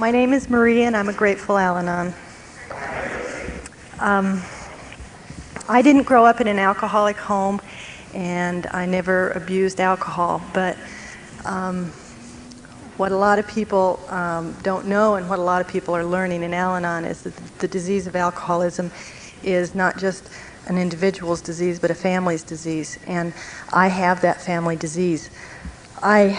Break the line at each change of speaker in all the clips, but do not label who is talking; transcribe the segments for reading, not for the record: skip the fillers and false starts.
My name is Marie, and I'm a grateful Al-Anon. I didn't grow up in an alcoholic home, and I never abused alcohol, but what a lot of people don't know, and what a lot of people are learning in Al-Anon, is that the disease of alcoholism is not just an individual's disease, but a family's disease, and I have that family disease. I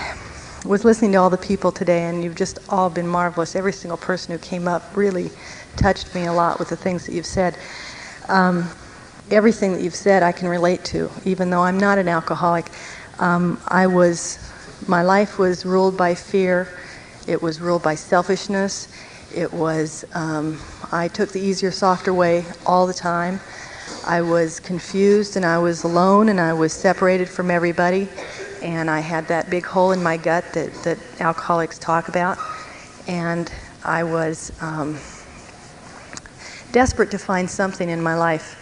was listening to all the people today, and you've just all been marvelous. Every single person who came up really touched me a lot with the things that you've said. Everything that you've said I can relate to, even though I'm not an alcoholic. My life was ruled by fear. It was ruled by selfishness. It was, I took the easier, softer way all the time. I was confused, and I was alone, and I was separated from everybody. And I had that big hole in my gut that alcoholics talk about. And I was desperate to find something in my life.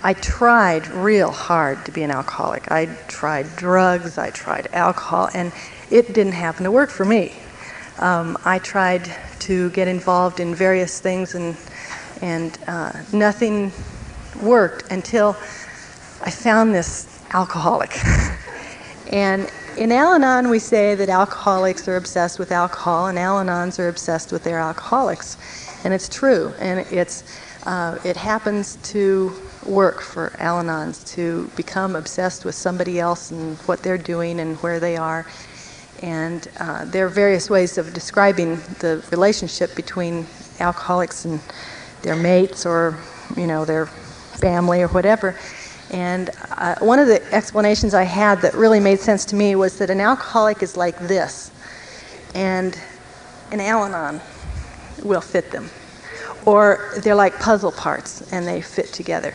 I tried real hard to be an alcoholic. I tried drugs, I tried alcohol, and it didn't happen to work for me. I tried to get involved in various things, and nothing worked until I found this alcoholic. And in Al-Anon, we say that alcoholics are obsessed with alcohol, and Al-Anons are obsessed with their alcoholics. And it's true, and it happens to work for Al-Anons to become obsessed with somebody else and what they're doing and where they are. And there are various ways of describing the relationship between alcoholics and their mates, or their family or whatever. And one of the explanations I had that really made sense to me was that an alcoholic is like this, and an Al-Anon will fit them. Or they're like puzzle parts, and they fit together.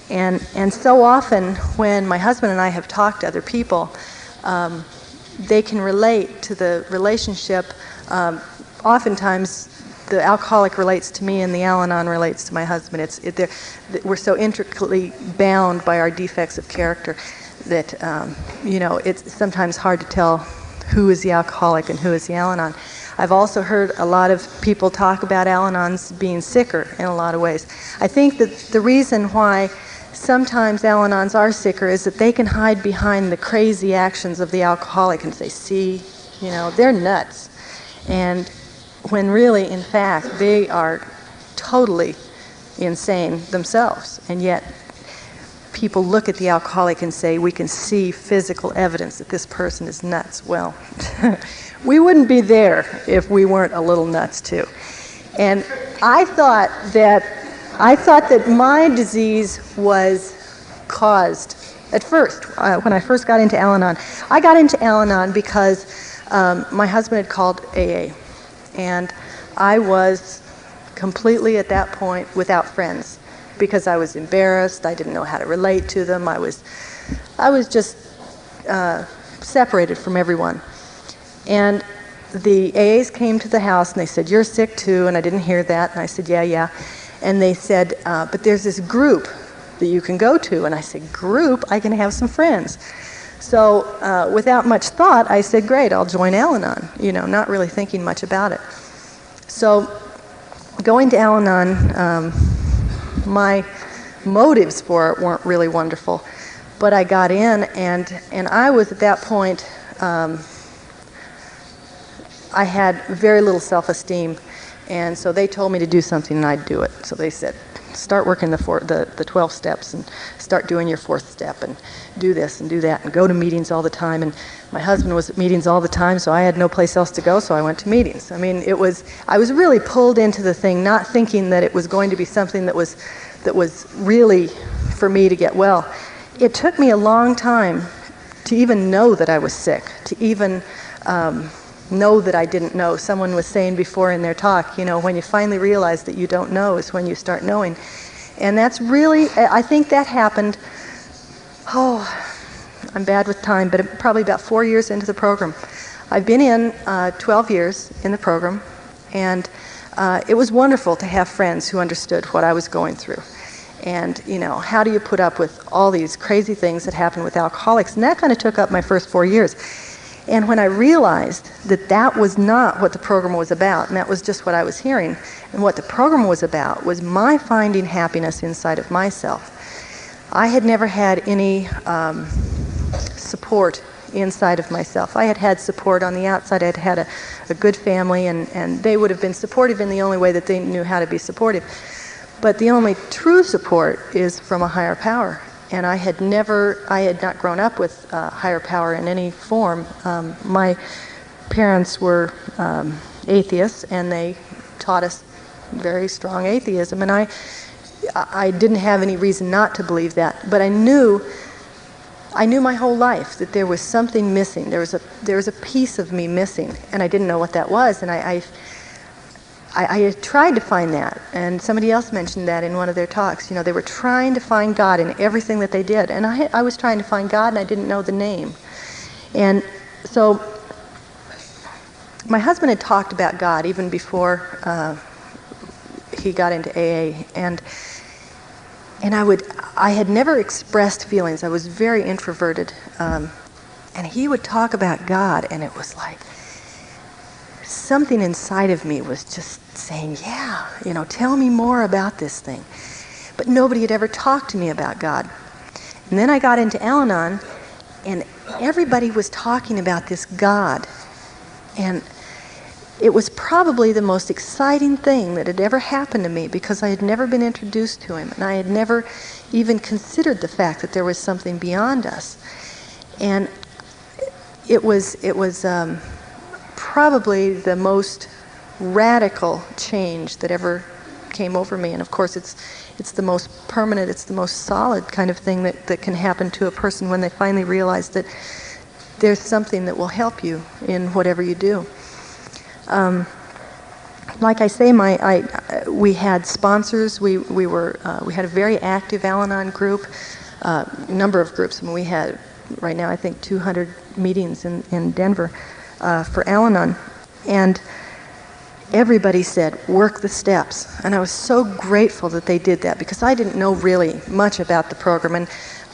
And so often when my husband and I have talked to other people, they can relate to the relationship. Oftentimes the alcoholic relates to me, and the Al-Anon relates to my husband. We're so intricately bound by our defects of character that it's sometimes hard to tell who is the alcoholic and who is the Al-Anon. I've also heard a lot of people talk about Al-Anons being sicker in a lot of ways. I think that the reason why sometimes Al-Anons are sicker is that they can hide behind the crazy actions of the alcoholic and say, see, they're nuts. And when really, in fact, they are totally insane themselves. And yet people look at the alcoholic and say, we can see physical evidence that this person is nuts. Well, we wouldn't be there if we weren't a little nuts too. And I thought that my disease was caused, at first, when I first got into Al-Anon. I got into Al-Anon because my husband had called AA. And I was completely at that point without friends because I was embarrassed. I didn't know how to relate to them. I was just separated from everyone. And the AAs came to the house and they said, "You're sick too." And I didn't hear that. And I said, yeah. And they said, "But there's this group that you can go to." And I said, "Group? I can have some friends." So without much thought, I said, "Great, I'll join Al-Anon," not really thinking much about it. So going to Al-Anon, my motives for it weren't really wonderful, but I got in, and I was at that point, I had very little self-esteem, and so they told me to do something and I'd do it. So they said, start working the 12 steps and start doing your 4th step and do this and do that and go to meetings all the time. And my husband was at meetings all the time, so I had no place else to go, so I went to meetings. I mean, I was really pulled into the thing, not thinking that it was going to be something that was really for me to get well. It took me a long time to even know that I was sick, to even know that I didn't know. Someone was saying before in their talk, when you finally realize that you don't know is when you start knowing. And that's really, I think that happened, I'm bad with time, but probably about 4 years into the program. I've been in 12 years in the program, and it was wonderful to have friends who understood what I was going through. And, how do you put up with all these crazy things that happen with alcoholics? And that kind of took up my first 4 years. And when I realized that that was not what the program was about, and that was just what I was hearing, and what the program was about was my finding happiness inside of myself. I had never had any support inside of myself. I had had support on the outside. I had had a good family, and they would have been supportive in the only way that they knew how to be supportive. But the only true support is from a higher power. And I had not grown up with higher power in any form. My parents were atheists, and they taught us very strong atheism. And I didn't have any reason not to believe that. But I knew my whole life that there was something missing. There was a piece of me missing, and I didn't know what that was. And I had tried to find that, and somebody else mentioned that in one of their talks. You know, they were trying to find God in everything that they did, and I was trying to find God, and I didn't know the name. And so my husband had talked about God even before he got into AA, and I had never expressed feelings. I was very introverted, and he would talk about God, and it was like something inside of me was just saying, yeah, you know, tell me more about this thing. But nobody had ever talked to me about God. And then I got into Al-Anon, and everybody was talking about this God. And it was probably the most exciting thing that had ever happened to me, because I had never been introduced to him, and I had never even considered the fact that there was something beyond us. And it was probably the most radical change that ever came over me. And of course it's the most permanent, it's the most solid kind of thing that can happen to a person when they finally realize that there's something that will help you in whatever you do. Like I say, we had sponsors. We had a very active Al-Anon group, number of groups. I mean, we had right now I think 200 meetings in Denver for Al-Anon, and everybody said, work the steps. And I was so grateful that they did that, because I didn't know really much about the program. And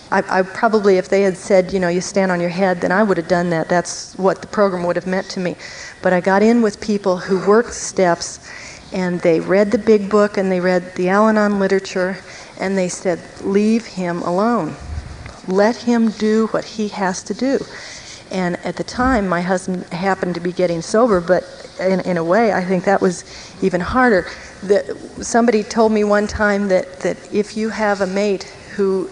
I probably, if they had said, you know, you stand on your head, then I would have done that. That's what the program would have meant to me. But I got in with people who worked steps, and they read the big book, and they read the Al-Anon literature, and they said, leave him alone. Let him do what he has to do. And at the time, my husband happened to be getting sober, but in a way, I think that was even harder. Somebody told me one time that if you have a mate who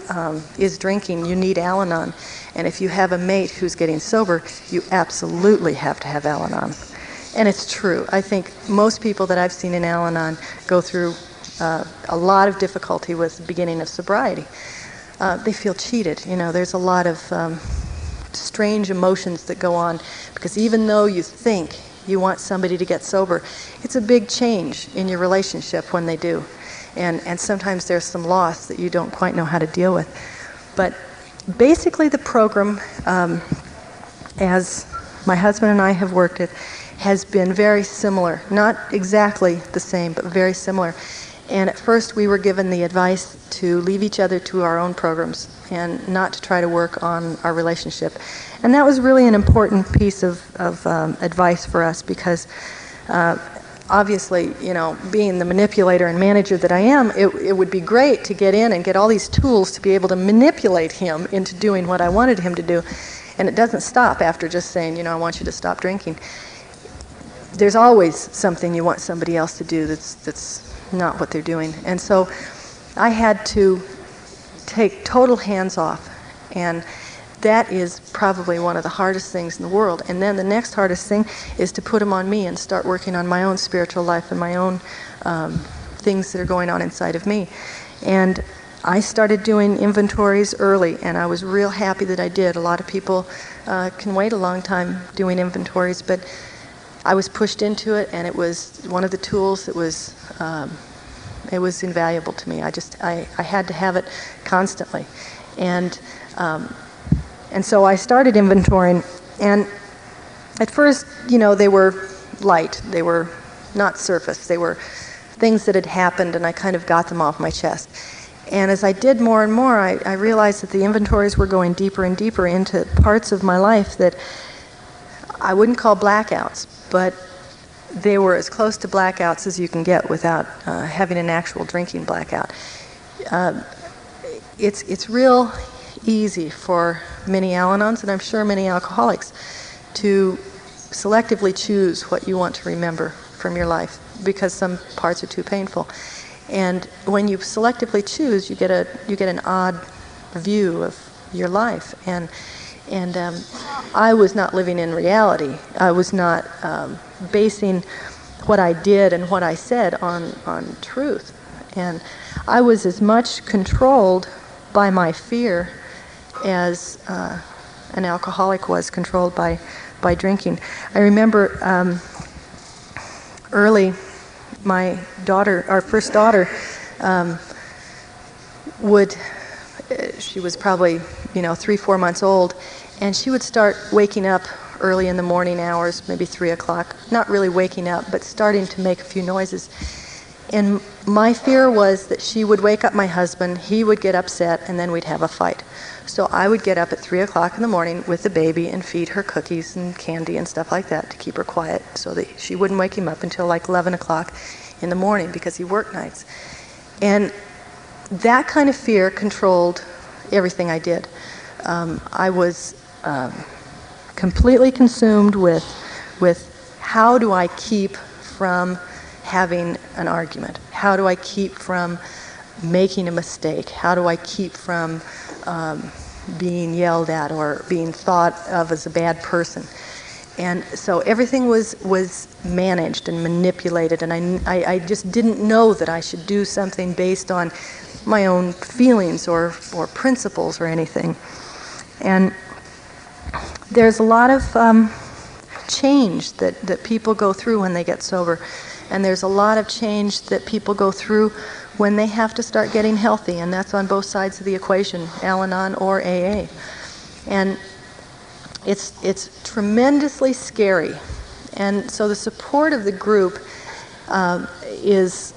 is drinking, you need Al-Anon. And if you have a mate who's getting sober, you absolutely have to have Al-Anon. And it's true. I think most people that I've seen in Al-Anon go through a lot of difficulty with the beginning of sobriety. They feel cheated. You know, there's a lot of strange emotions that go on, because even though you think you want somebody to get sober, it's a big change in your relationship when they do. And sometimes there's some loss that you don't quite know how to deal with. But basically the program, as my husband and I have worked it, has been very similar. Not exactly the same, but very similar. And at first we were given the advice to leave each other to our own programs and not to try to work on our relationship. And that was really an important piece of advice for us, because obviously, you know, being the manipulator and manager that I am, it would be great to get in and get all these tools to be able to manipulate him into doing what I wanted him to do. And it doesn't stop after just saying, you know, I want you to stop drinking. There's always something you want somebody else to do that's not what they're doing. And so I had to take total hands off, and that is probably one of the hardest things in the world. And then the next hardest thing is to put them on me and start working on my own spiritual life and my own things that are going on inside of me. And I started doing inventories early, and I was real happy that I did. A lot of people can wait a long time doing inventories, but I was pushed into it, and it was one of the tools that was invaluable to me. I had to have it constantly. And so I started inventorying, and at first, you know, they were light. They were not surface. They were things that had happened, and I kind of got them off my chest. And as I did more and more, I realized that the inventories were going deeper and deeper into parts of my life that I wouldn't call blackouts, but they were as close to blackouts as you can get without having an actual drinking blackout. It's real easy for many Al-Anons, and I'm sure many alcoholics, to selectively choose what you want to remember from your life because some parts are too painful. And when you selectively choose, you get an odd view of your life. And I was not living in reality. I was not basing what I did and what I said on truth. And I was as much controlled by my fear as an alcoholic was controlled by drinking. I remember early, my daughter, our first daughter, she was probably 3-4 months old, and she would start waking up early in the morning hours, maybe 3 o'clock, not really waking up, but starting to make a few noises. And my fear was that she would wake up my husband, he would get upset, and then we'd have a fight. So I would get up at 3 o'clock in the morning with the baby and feed her cookies and candy and stuff like that to keep her quiet so that she wouldn't wake him up until like 11 o'clock in the morning because he worked nights. And that kind of fear controlled everything I did. I was completely consumed with how do I keep from having an argument? How do I keep from making a mistake? How do I keep from being yelled at or being thought of as a bad person? And so everything was managed and manipulated, and I just didn't know that I should do something based on my own feelings or principles or anything. And there's a lot of change that people go through when they get sober. And there's a lot of change that people go through when they have to start getting healthy, and that's on both sides of the equation, Al-Anon or AA. And it's tremendously scary. And so the support of the group is,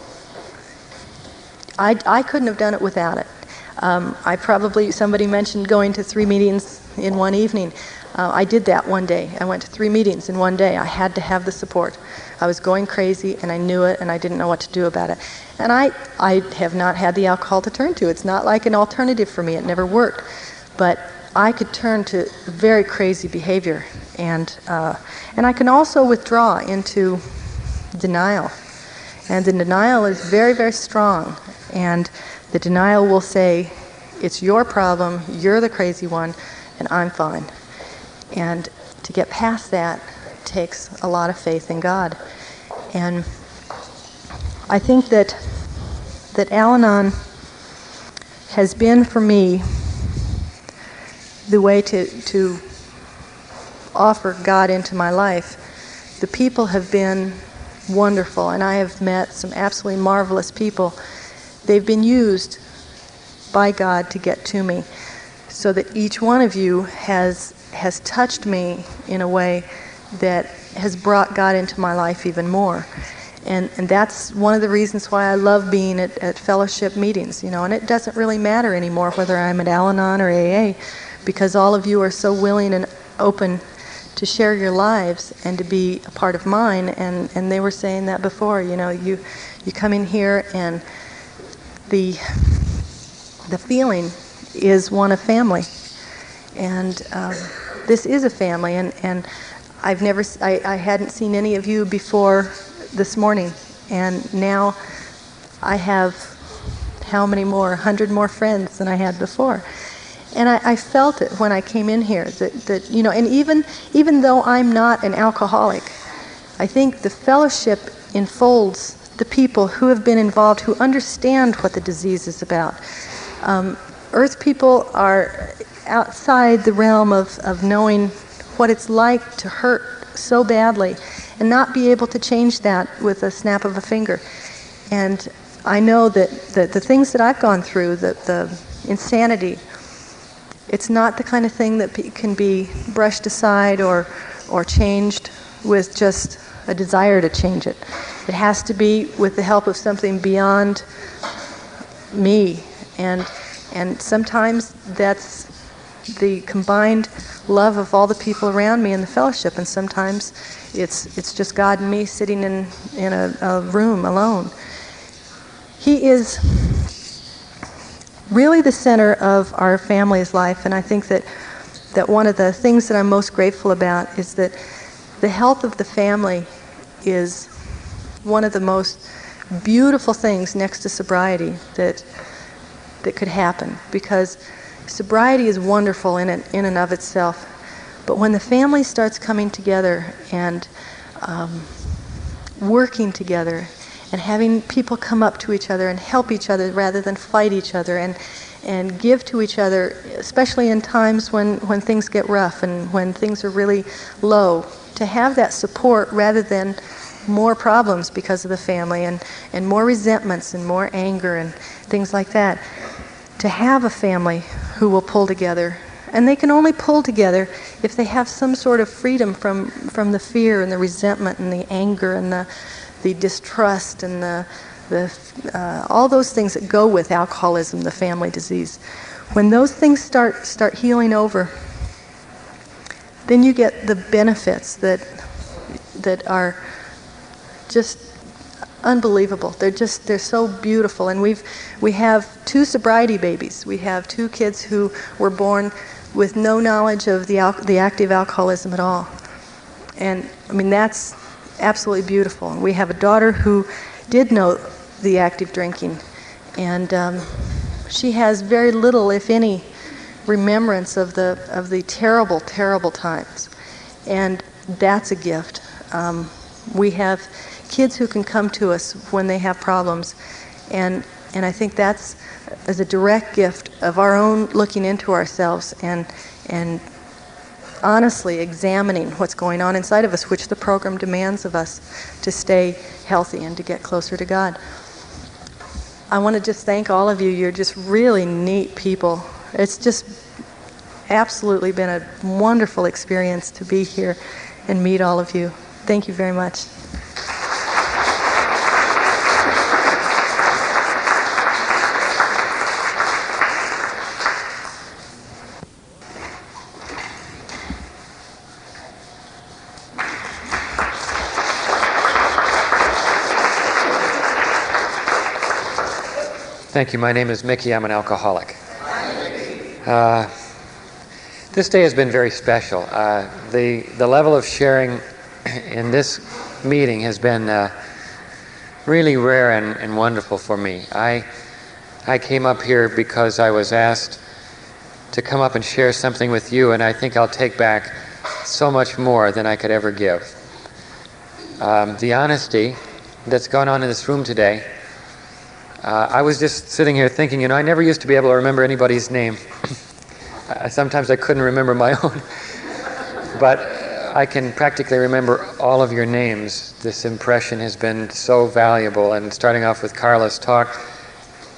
I couldn't have done it without it. Somebody mentioned going to 3 meetings in one evening. I did that one day. I went to 3 meetings in one day. I had to have the support. I was going crazy, and I knew it, and I didn't know what to do about it. And I have not had the alcohol to turn to. It's not like an alternative for me. It never worked. But I could turn to very crazy behavior, and I can also withdraw into denial. And the denial is very, very strong. And the denial will say, it's your problem, you're the crazy one, and I'm fine. And to get past that takes a lot of faith in God. And I think that Al-Anon has been for me the way to offer God into my life. The people have been wonderful, and I have met some absolutely marvelous people. They've been used by God to get to me, so that each one of you has touched me in a way that has brought God into my life even more. And that's one of the reasons why I love being at fellowship meetings, and it doesn't really matter anymore whether I'm at Al-Anon or AA, because all of you are so willing and open to share your lives and to be a part of mine. And they were saying that before, you come in here and the feeling is one of family. And this is a family, and I hadn't seen any of you before this morning, and now I have how many more, 100 more friends than I had before. And I felt it when I came in here, that and even though I'm not an alcoholic, I think the fellowship enfolds the people who have been involved, who understand what the disease is about. Earth people are outside the realm of knowing what it's like to hurt so badly and not be able to change that with a snap of a finger. And I know that the things that I've gone through, the insanity, it's not the kind of thing that can be brushed aside or changed with just a desire to change it. It has to be with the help of something beyond me. And sometimes that's the combined love of all the people around me in the fellowship, and sometimes it's just God and me sitting in a room alone. He is really the center of our family's life, and I think that one of the things that I'm most grateful about is that the health of the family is one of the most beautiful things next to sobriety that could happen, because sobriety is wonderful in and of itself, but when the family starts coming together and working together and having people come up to each other and help each other rather than fight each other, and give to each other, especially in times when things get rough and when things are really low, to have that support rather than more problems because of the family and more resentments and more anger and things like that. To have a family who will pull together, and they can only pull together if they have some sort of freedom from the fear and the resentment and the anger and the distrust and all those things that go with alcoholism, the family disease. When those things start healing over, then you get the benefits that are just unbelievable. They're so beautiful. And we have 2 sobriety babies. We have 2 kids who were born with no knowledge of the active alcoholism at all. And I mean, that's absolutely beautiful. And we have a daughter who did know the active drinking, and she has very little, if any, remembrance of the terrible, terrible times. And that's a gift. We have kids who can come to us when they have problems, and I think that's as a direct gift of our own looking into ourselves and honestly examining what's going on inside of us, which the program demands of us to stay healthy and to get closer to God. I want to just thank all of you. You're just really neat people. It's just absolutely been a wonderful experience to be here and meet all of you. Thank you very much.
Thank you. My name is Mickey. I'm an alcoholic. This day has been very special. The level of sharing in this meeting has been really rare and wonderful for me. I came up here because I was asked to come up and share something with you, and I think I'll take back so much more than I could ever give. The honesty that's gone on in this room today, I was just sitting here thinking, I never used to be able to remember anybody's name. Sometimes I couldn't remember my own. But I can practically remember all of your names. This impression has been so valuable. And starting off with Carla's talk,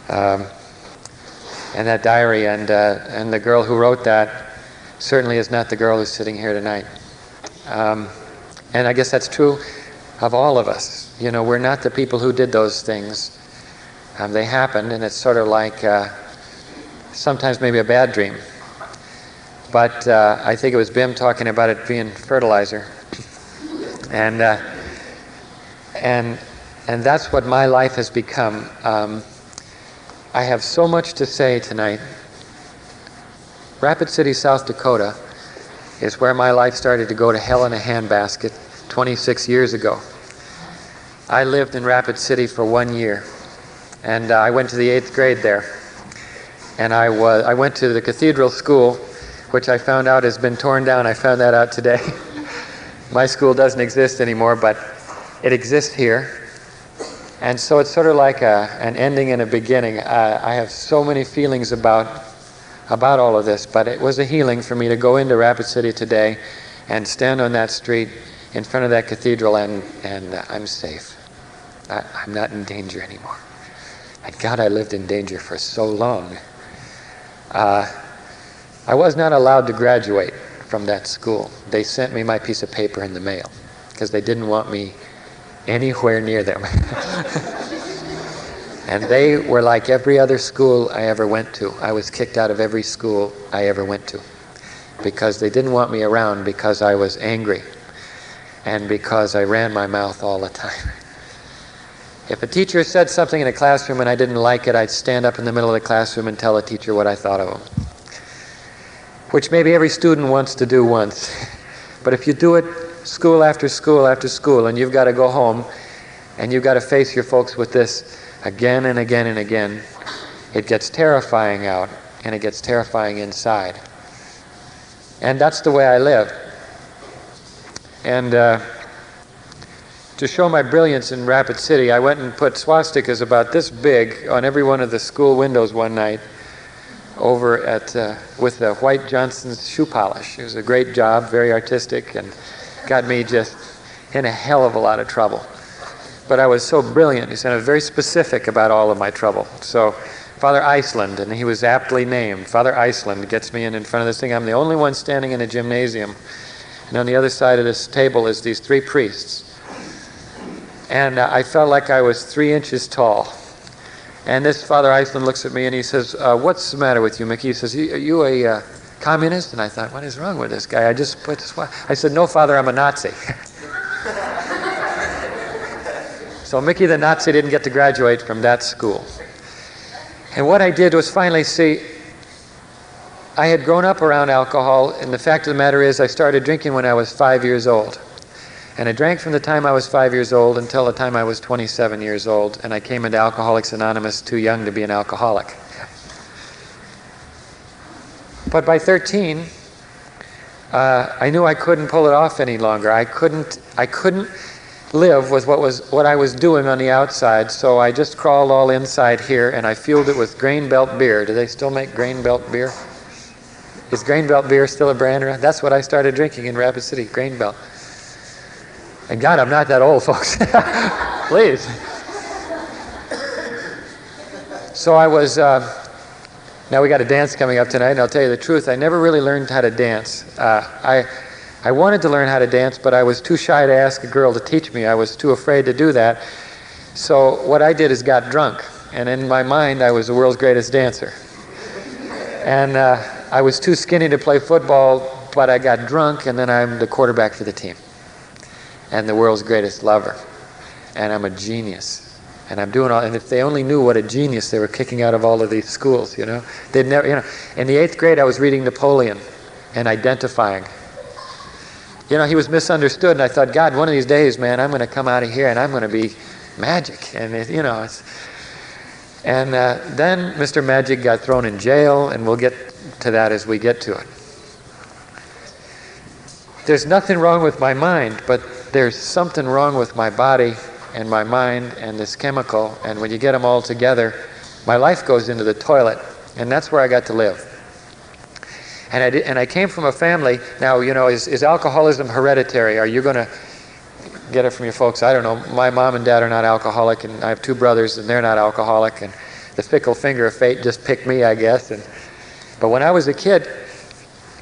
and that diary, and the girl who wrote that certainly is not the girl who's sitting here tonight. And I guess that's true of all of us. We're not the people who did those things. They happened, and it's sort of like sometimes maybe a bad dream. But I think it was Bim talking about it being fertilizer, and that's what my life has become. I have so much to say tonight. Rapid City, South Dakota, is where my life started to go to hell in a handbasket 26 years ago. I lived in Rapid City for 1 year. And I went to the 8th grade there. And I went to the cathedral school, which I found out has been torn down. I found that out today. My school doesn't exist anymore, but it exists here. And so it's sort of like an ending and a beginning. I have so many feelings about all of this, but it was a healing for me to go into Rapid City today and stand on that street in front of that cathedral, and I'm safe. I'm not in danger anymore. And God, I lived in danger for so long. I was not allowed to graduate from that school. They sent me my piece of paper in the mail because they didn't want me anywhere near them. And they were like every other school I ever went to. I was kicked out of every school I ever went to. because they didn't want me around because I was angry and because I ran my mouth all the time. If a teacher said something in a classroom and I didn't like it, I'd stand up in the middle of the classroom and tell the teacher what I thought of him. Which maybe every student wants to do once. But if you do it school after school after school, and you've got to go home, and you've got to face your folks with this again and again and again, it gets terrifying out, and it gets terrifying inside. And that's the way I live. And to show my brilliance in Rapid City, I went and put swastikas about this big on every one of the school windows one night over at with the White Johnson's shoe polish. It was a great job, very artistic, and got me just in a hell of a lot of trouble. But I was so brilliant, he said, I was very specific about all of my trouble. So Father Iceland, and he was aptly named, Father Iceland gets me in front of this thing. I'm the only one standing in a gymnasium. And on the other side of this table is these three priests. And I felt like I was 3 inches tall. And this Father Iceland looks at me and he says, what's the matter with you, Mickey? He says, are you a communist? And I thought, what is wrong with this guy? I said, no, Father, I'm a Nazi. So Mickey the Nazi didn't get to graduate from that school. And what I did was finally see, I had grown up around alcohol, and the fact of the matter is I started drinking when I was 5 years old. And I drank from the time I was 5 years old until the time I was 27 years old, and I came into Alcoholics Anonymous too young to be an alcoholic. But by 13, I knew I couldn't pull it off any longer. I couldn't live with what I was doing on the outside, so I just crawled all inside here, and I fueled it with Grain Belt beer. Do they still make Grain Belt beer? Is Grain Belt beer still a brand around? That's what I started drinking in Rapid City, Grain Belt. And God, I'm not that old, folks. Please. So I was, now we got a dance coming up tonight, and I'll tell you the truth, I never really learned how to dance. I wanted to learn how to dance, but I was too shy to ask a girl to teach me. I was too afraid to do that. So what I did is got drunk, and in my mind, I was the world's greatest dancer. And I was too skinny to play football, but I got drunk, and then I'm the quarterback for the team. And the world's greatest lover. And I'm a genius. And I'm doing all, and if they only knew what a genius they were kicking out of all of these schools, you know. They'd never, you know. In the 8th grade, I was reading Napoleon and identifying. You know, he was misunderstood, and I thought, God, one of these days, man, I'm going to come out of here and I'm going to be Magic. And, you know, then Mr. Magic got thrown in jail, and we'll get to that as we get to it. There's nothing wrong with my mind, but there's something wrong with my body and my mind and this chemical, and when you get them all together, my life goes into the toilet, and that's where I got to live. And I came from a family, now, you know, is alcoholism hereditary? Are you going to get it from your folks? I don't know. My mom and dad are not alcoholic, and I have 2 brothers, and they're not alcoholic, and the fickle finger of fate just picked me, I guess. But when I was a kid,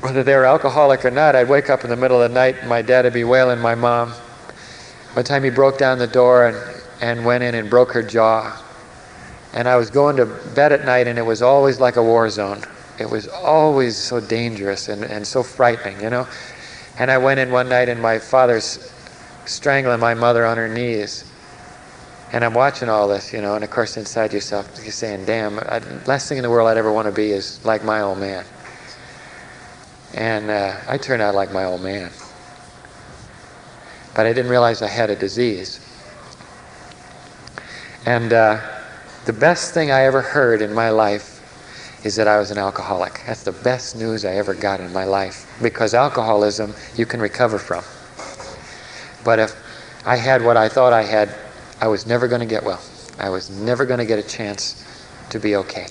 whether they were alcoholic or not, I'd wake up in the middle of the night, and my dad would be wailing my mom. One time he broke down the door and went in and broke her jaw. And I was going to bed at night, and it was always like a war zone. It was always so dangerous and so frightening, you know. And I went in one night, and my father's strangling my mother on her knees. And I'm watching all this, you know, and of course inside yourself, you're saying, damn, last thing in the world I'd ever want to be is like my old man. And I turned out like my old man. But I didn't realize I had a disease. And the best thing I ever heard in my life is that I was an alcoholic. That's the best news I ever got in my life. Because alcoholism, you can recover from. But if I had what I thought I had, I was never going to get well. I was never going to get a chance to be okay.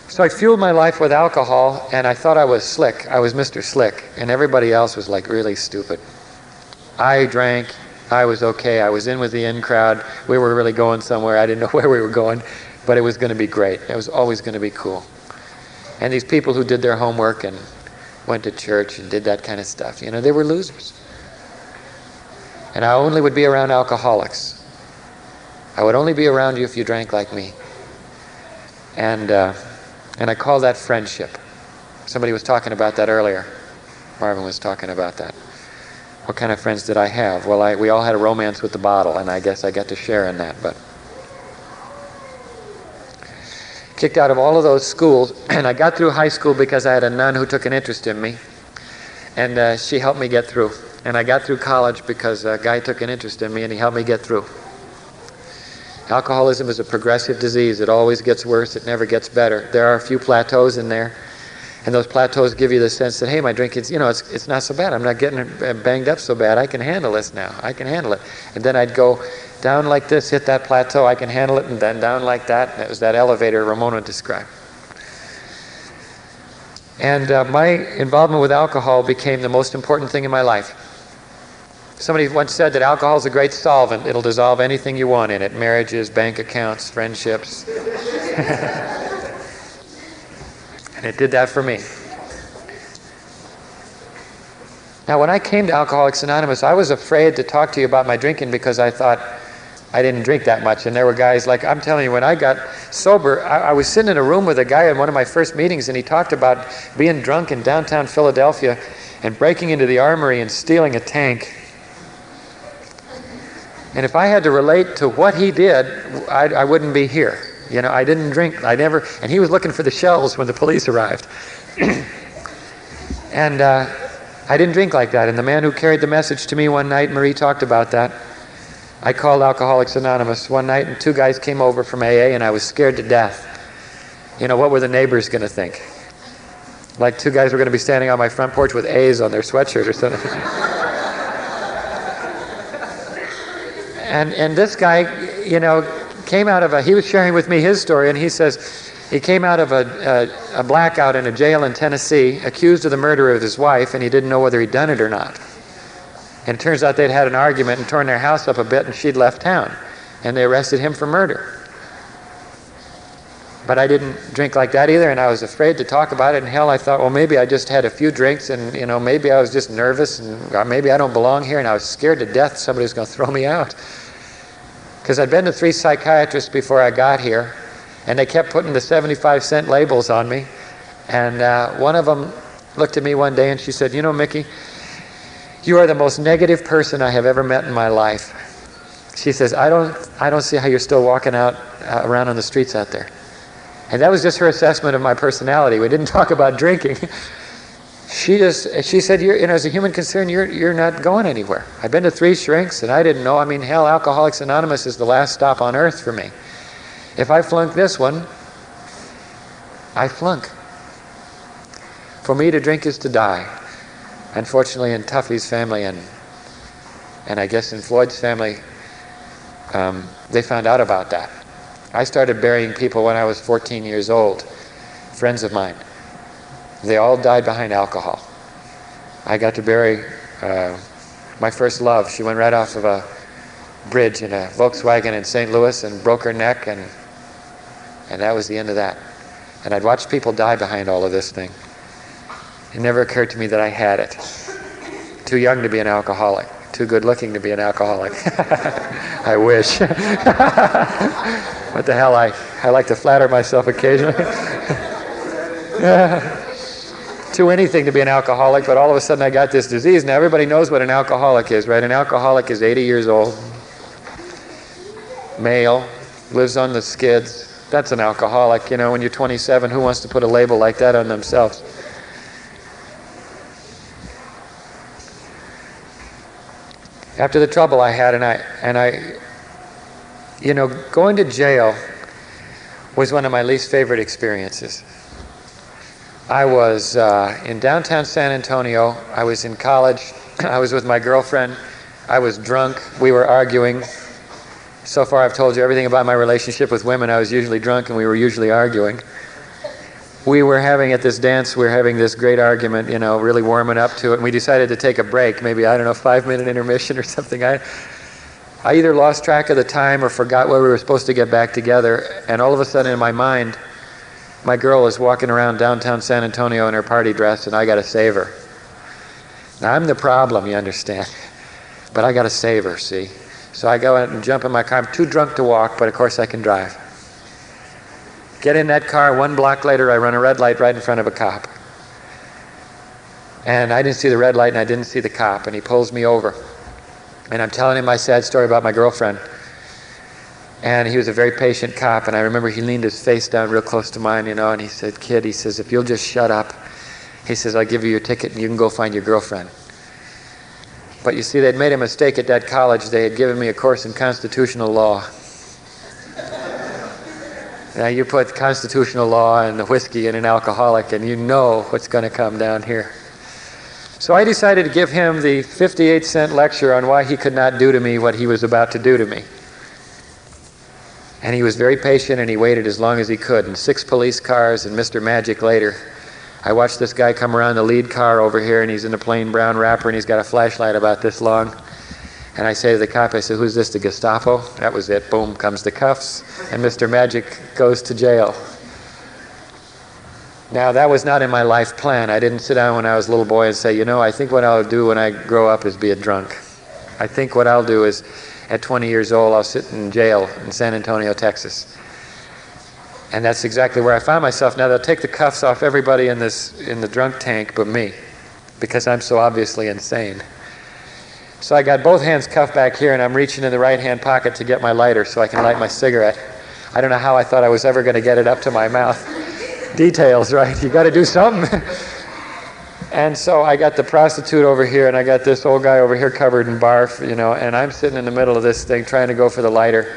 So I fueled my life with alcohol, and I thought I was slick. I was Mr. Slick, and everybody else was like really stupid. I drank. I was okay. I was in with the in crowd. We were really going somewhere. I didn't know where we were going, but it was going to be great. It was always going to be cool. And these people who did their homework and went to church and did that kind of stuff, you know, they were losers. And I only would be around alcoholics. I would only be around you if you drank like me. And I call that friendship. Somebody was talking about that earlier. Marvin was talking about that. What kind of friends did I have? Well, we all had a romance with the bottle, and I guess I got to share in that. But kicked out of all of those schools, and I got through high school because I had a nun who took an interest in me, and she helped me get through. And I got through college because a guy took an interest in me, and he helped me get through. Alcoholism is a progressive disease. It always gets worse. It never gets better. There are a few plateaus in there, and those plateaus give you the sense that, hey, my drink is, it's not so bad. I'm not getting banged up so bad. I can handle this now. I can handle it. And then I'd go down like this, hit that plateau. I can handle it, and then down like that. And it was that elevator Ramona described. And my involvement with alcohol became the most important thing in my life. Somebody once said that alcohol is a great solvent. It'll dissolve anything you want in it. Marriages, bank accounts, friendships. And it did that for me. Now, when I came to Alcoholics Anonymous, I was afraid to talk to you about my drinking because I thought I didn't drink that much. And there were guys like, I'm telling you, when I got sober, I was sitting in a room with a guy in one of my first meetings, and he talked about being drunk in downtown Philadelphia and breaking into the Armory and stealing a tank. And if I had to relate to what he did, I wouldn't be here. I didn't drink. And he was looking for the shells when the police arrived. And I didn't drink like that. And the man who carried the message to me one night, Marie talked about that. I called Alcoholics Anonymous one night, and two guys came over from AA, and I was scared to death. What were the neighbors going to think? Like two guys were going to be standing on my front porch with A's on their sweatshirt or something. And this guy, came out of he was sharing with me his story, and he says he came out of a blackout in a jail in Tennessee, accused of the murder of his wife, and he didn't know whether he'd done it or not. And it turns out they'd had an argument and torn their house up a bit, and she'd left town. And they arrested him for murder. But I didn't drink like that either, and I was afraid to talk about it. And hell, I thought, well, maybe I just had a few drinks, and maybe I was just nervous, and maybe I don't belong here, and I was scared to death somebody was going to throw me out. Because I'd been to 3 psychiatrists before I got here, and they kept putting the 75-cent labels on me. And one of them looked at me one day and she said, Mickey, you are the most negative person I have ever met in my life. She says, I don't see how you're still walking out around on the streets out there. And that was just her assessment of my personality. We didn't talk about drinking. She said, as a human concern, you're not going anywhere. I've been to 3 shrinks, and I didn't know. Hell, Alcoholics Anonymous is the last stop on earth for me. If I flunk this one, I flunk. For me to drink is to die. Unfortunately, in Tuffy's family and I guess in Floyd's family, they found out about that. I started burying people when I was 14 years old, friends of mine. They all died behind alcohol. I got to bury my first love. She went right off of a bridge in a Volkswagen in St. Louis and broke her neck, and that was the end of that. And I'd watched people die behind all of this thing. It never occurred to me that I had it. Too young to be an alcoholic. Too good looking to be an alcoholic. I wish. What the hell, I like to flatter myself occasionally. Too anything to be an alcoholic, but all of a sudden I got this disease. Now everybody knows what an alcoholic is, right? An alcoholic is 80 years old, male, lives on the skids. That's an alcoholic. When you're 27, who wants to put a label like that on themselves? After the trouble I had, and I going to jail was one of my least favorite experiences. I was in downtown San Antonio. I was in college. I was with my girlfriend. I was drunk. We were arguing. So far I've told you everything about my relationship with women. I was usually drunk and we were usually arguing. We were having, at this dance, we were having this great argument, really warming up to it. And we decided to take a break, maybe, 5-minute intermission or something. I either lost track of the time or forgot where we were supposed to get back together. And all of a sudden in my mind, my girl is walking around downtown San Antonio in her party dress, and I got to save her. Now, I'm the problem, you understand. But I got to save her, see? So I go out and jump in my car. I'm too drunk to walk, but of course I can drive. Get in that car. 1 block later, I run a red light right in front of a cop. And I didn't see the red light and I didn't see the cop, and he pulls me over. And I'm telling him my sad story about my girlfriend. And he was a very patient cop, and I remember he leaned his face down real close to mine, and he said, "Kid," he says, "if you'll just shut up," he says, "I'll give you your ticket and you can go find your girlfriend." But you see, they'd made a mistake at that college. They had given me a course in constitutional law. Now you put constitutional law and the whiskey in an alcoholic and you know what's going to come down here. So I decided to give him the 58-cent lecture on why he could not do to me what he was about to do to me. And he was very patient, and he waited as long as he could. And 6 police cars and Mr. Magic later, I watched this guy come around the lead car over here, and he's in a plain brown wrapper, and he's got a flashlight about this long. And I say to the cop, I said, "Who's this, the Gestapo?" That was it. Boom, comes the cuffs, and Mr. Magic goes to jail. Now, that was not in my life plan. I didn't sit down when I was a little boy and say, I think what I'll do when I grow up is be a drunk. I think what I'll do is, at 20 years old, I'll sit in jail in San Antonio, Texas. And that's exactly where I found myself. Now, they'll take the cuffs off everybody in the drunk tank but me, because I'm so obviously insane. So I got both hands cuffed back here, and I'm reaching in the right-hand pocket to get my lighter so I can light my cigarette. I don't know how I thought I was ever going to get it up to my mouth. Details, right? You got to do something. And so I got the prostitute over here, and I got this old guy over here covered in barf, and I'm sitting in the middle of this thing trying to go for the lighter.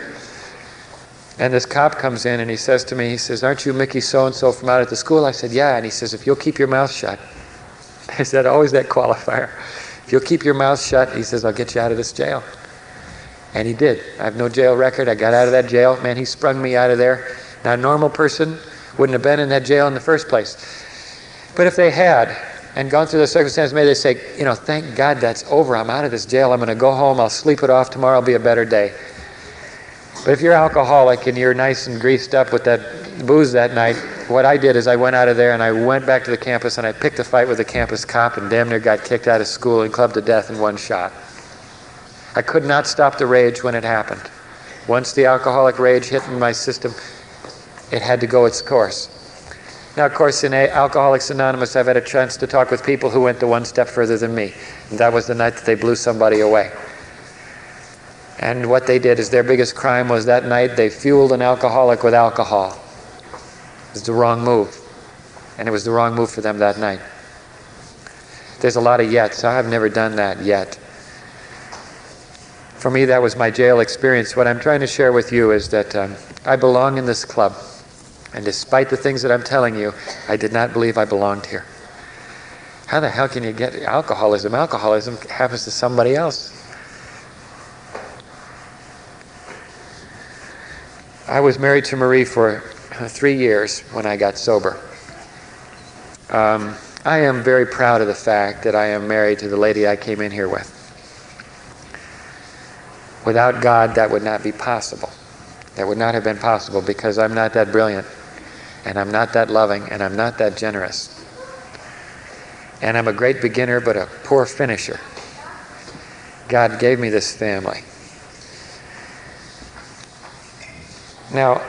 And this cop comes in, and he says to me, he says, "Aren't you Mickey so-and-so from out at the school?" I said, "Yeah." And he says, "If you'll keep your mouth shut." I said, always that qualifier. "If you'll keep your mouth shut," he says, "I'll get you out of this jail." And he did. I have no jail record. I got out of that jail. Man, he sprung me out of there. Now, a normal person wouldn't have been in that jail in the first place. But if they had, and gone through the circumstances, maybe they say, "Thank God that's over. I'm out of this jail. I'm going to go home. I'll sleep it off. Tomorrow will be a better day." But if you're alcoholic and you're nice and greased up with that booze that night, what I did is I went out of there and I went back to the campus and I picked a fight with the campus cop and damn near got kicked out of school and clubbed to death in one shot. I could not stop the rage when it happened. Once the alcoholic rage hit in my system, it had to go its course. Now, of course, in Alcoholics Anonymous, I've had a chance to talk with people who went to one step further than me. And that was the night that they blew somebody away. And what they did is their biggest crime was that night they fueled an alcoholic with alcohol. It was the wrong move. And it was the wrong move for them that night. There's a lot of yets. I've never done that yet. For me, that was my jail experience. What I'm trying to share with you is that I belong in this club. And despite the things that I'm telling you, I did not believe I belonged here. How the hell can you get alcoholism? Alcoholism happens to somebody else. I was married to Marie for 3 years when I got sober. I am very proud of the fact that I am married to the lady I came in here with. Without God, that would not be possible. That would not have been possible because I'm not that brilliant, and I'm not that loving, and I'm not that generous. And I'm a great beginner, but a poor finisher. God gave me this family. Now,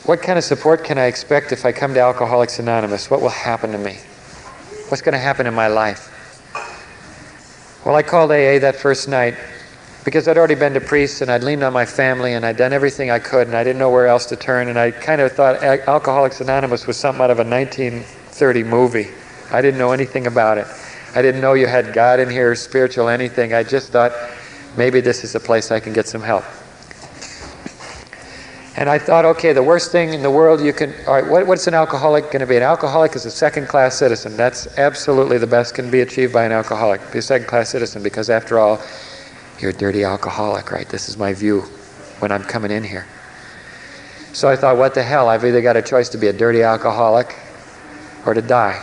what kind of support can I expect if I come to Alcoholics Anonymous? What will happen to me? What's going to happen in my life? Well, I called AA that first night because I'd already been to priests and I'd leaned on my family and I'd done everything I could and I didn't know where else to turn, and I kind of thought Alcoholics Anonymous was something out of a 1930 movie. I didn't know anything about it. I didn't know you had God in here, spiritual anything. I just thought maybe this is a place I can get some help. And I thought, okay, the worst thing in the world you can... All right, what's an alcoholic going to be? An alcoholic is a second-class citizen. That's absolutely the best can be achieved by an alcoholic. Be a second-class citizen because, after all, you're a dirty alcoholic, right? This is my view when I'm coming in here. So I thought, what the hell? I've either got a choice to be a dirty alcoholic or to die.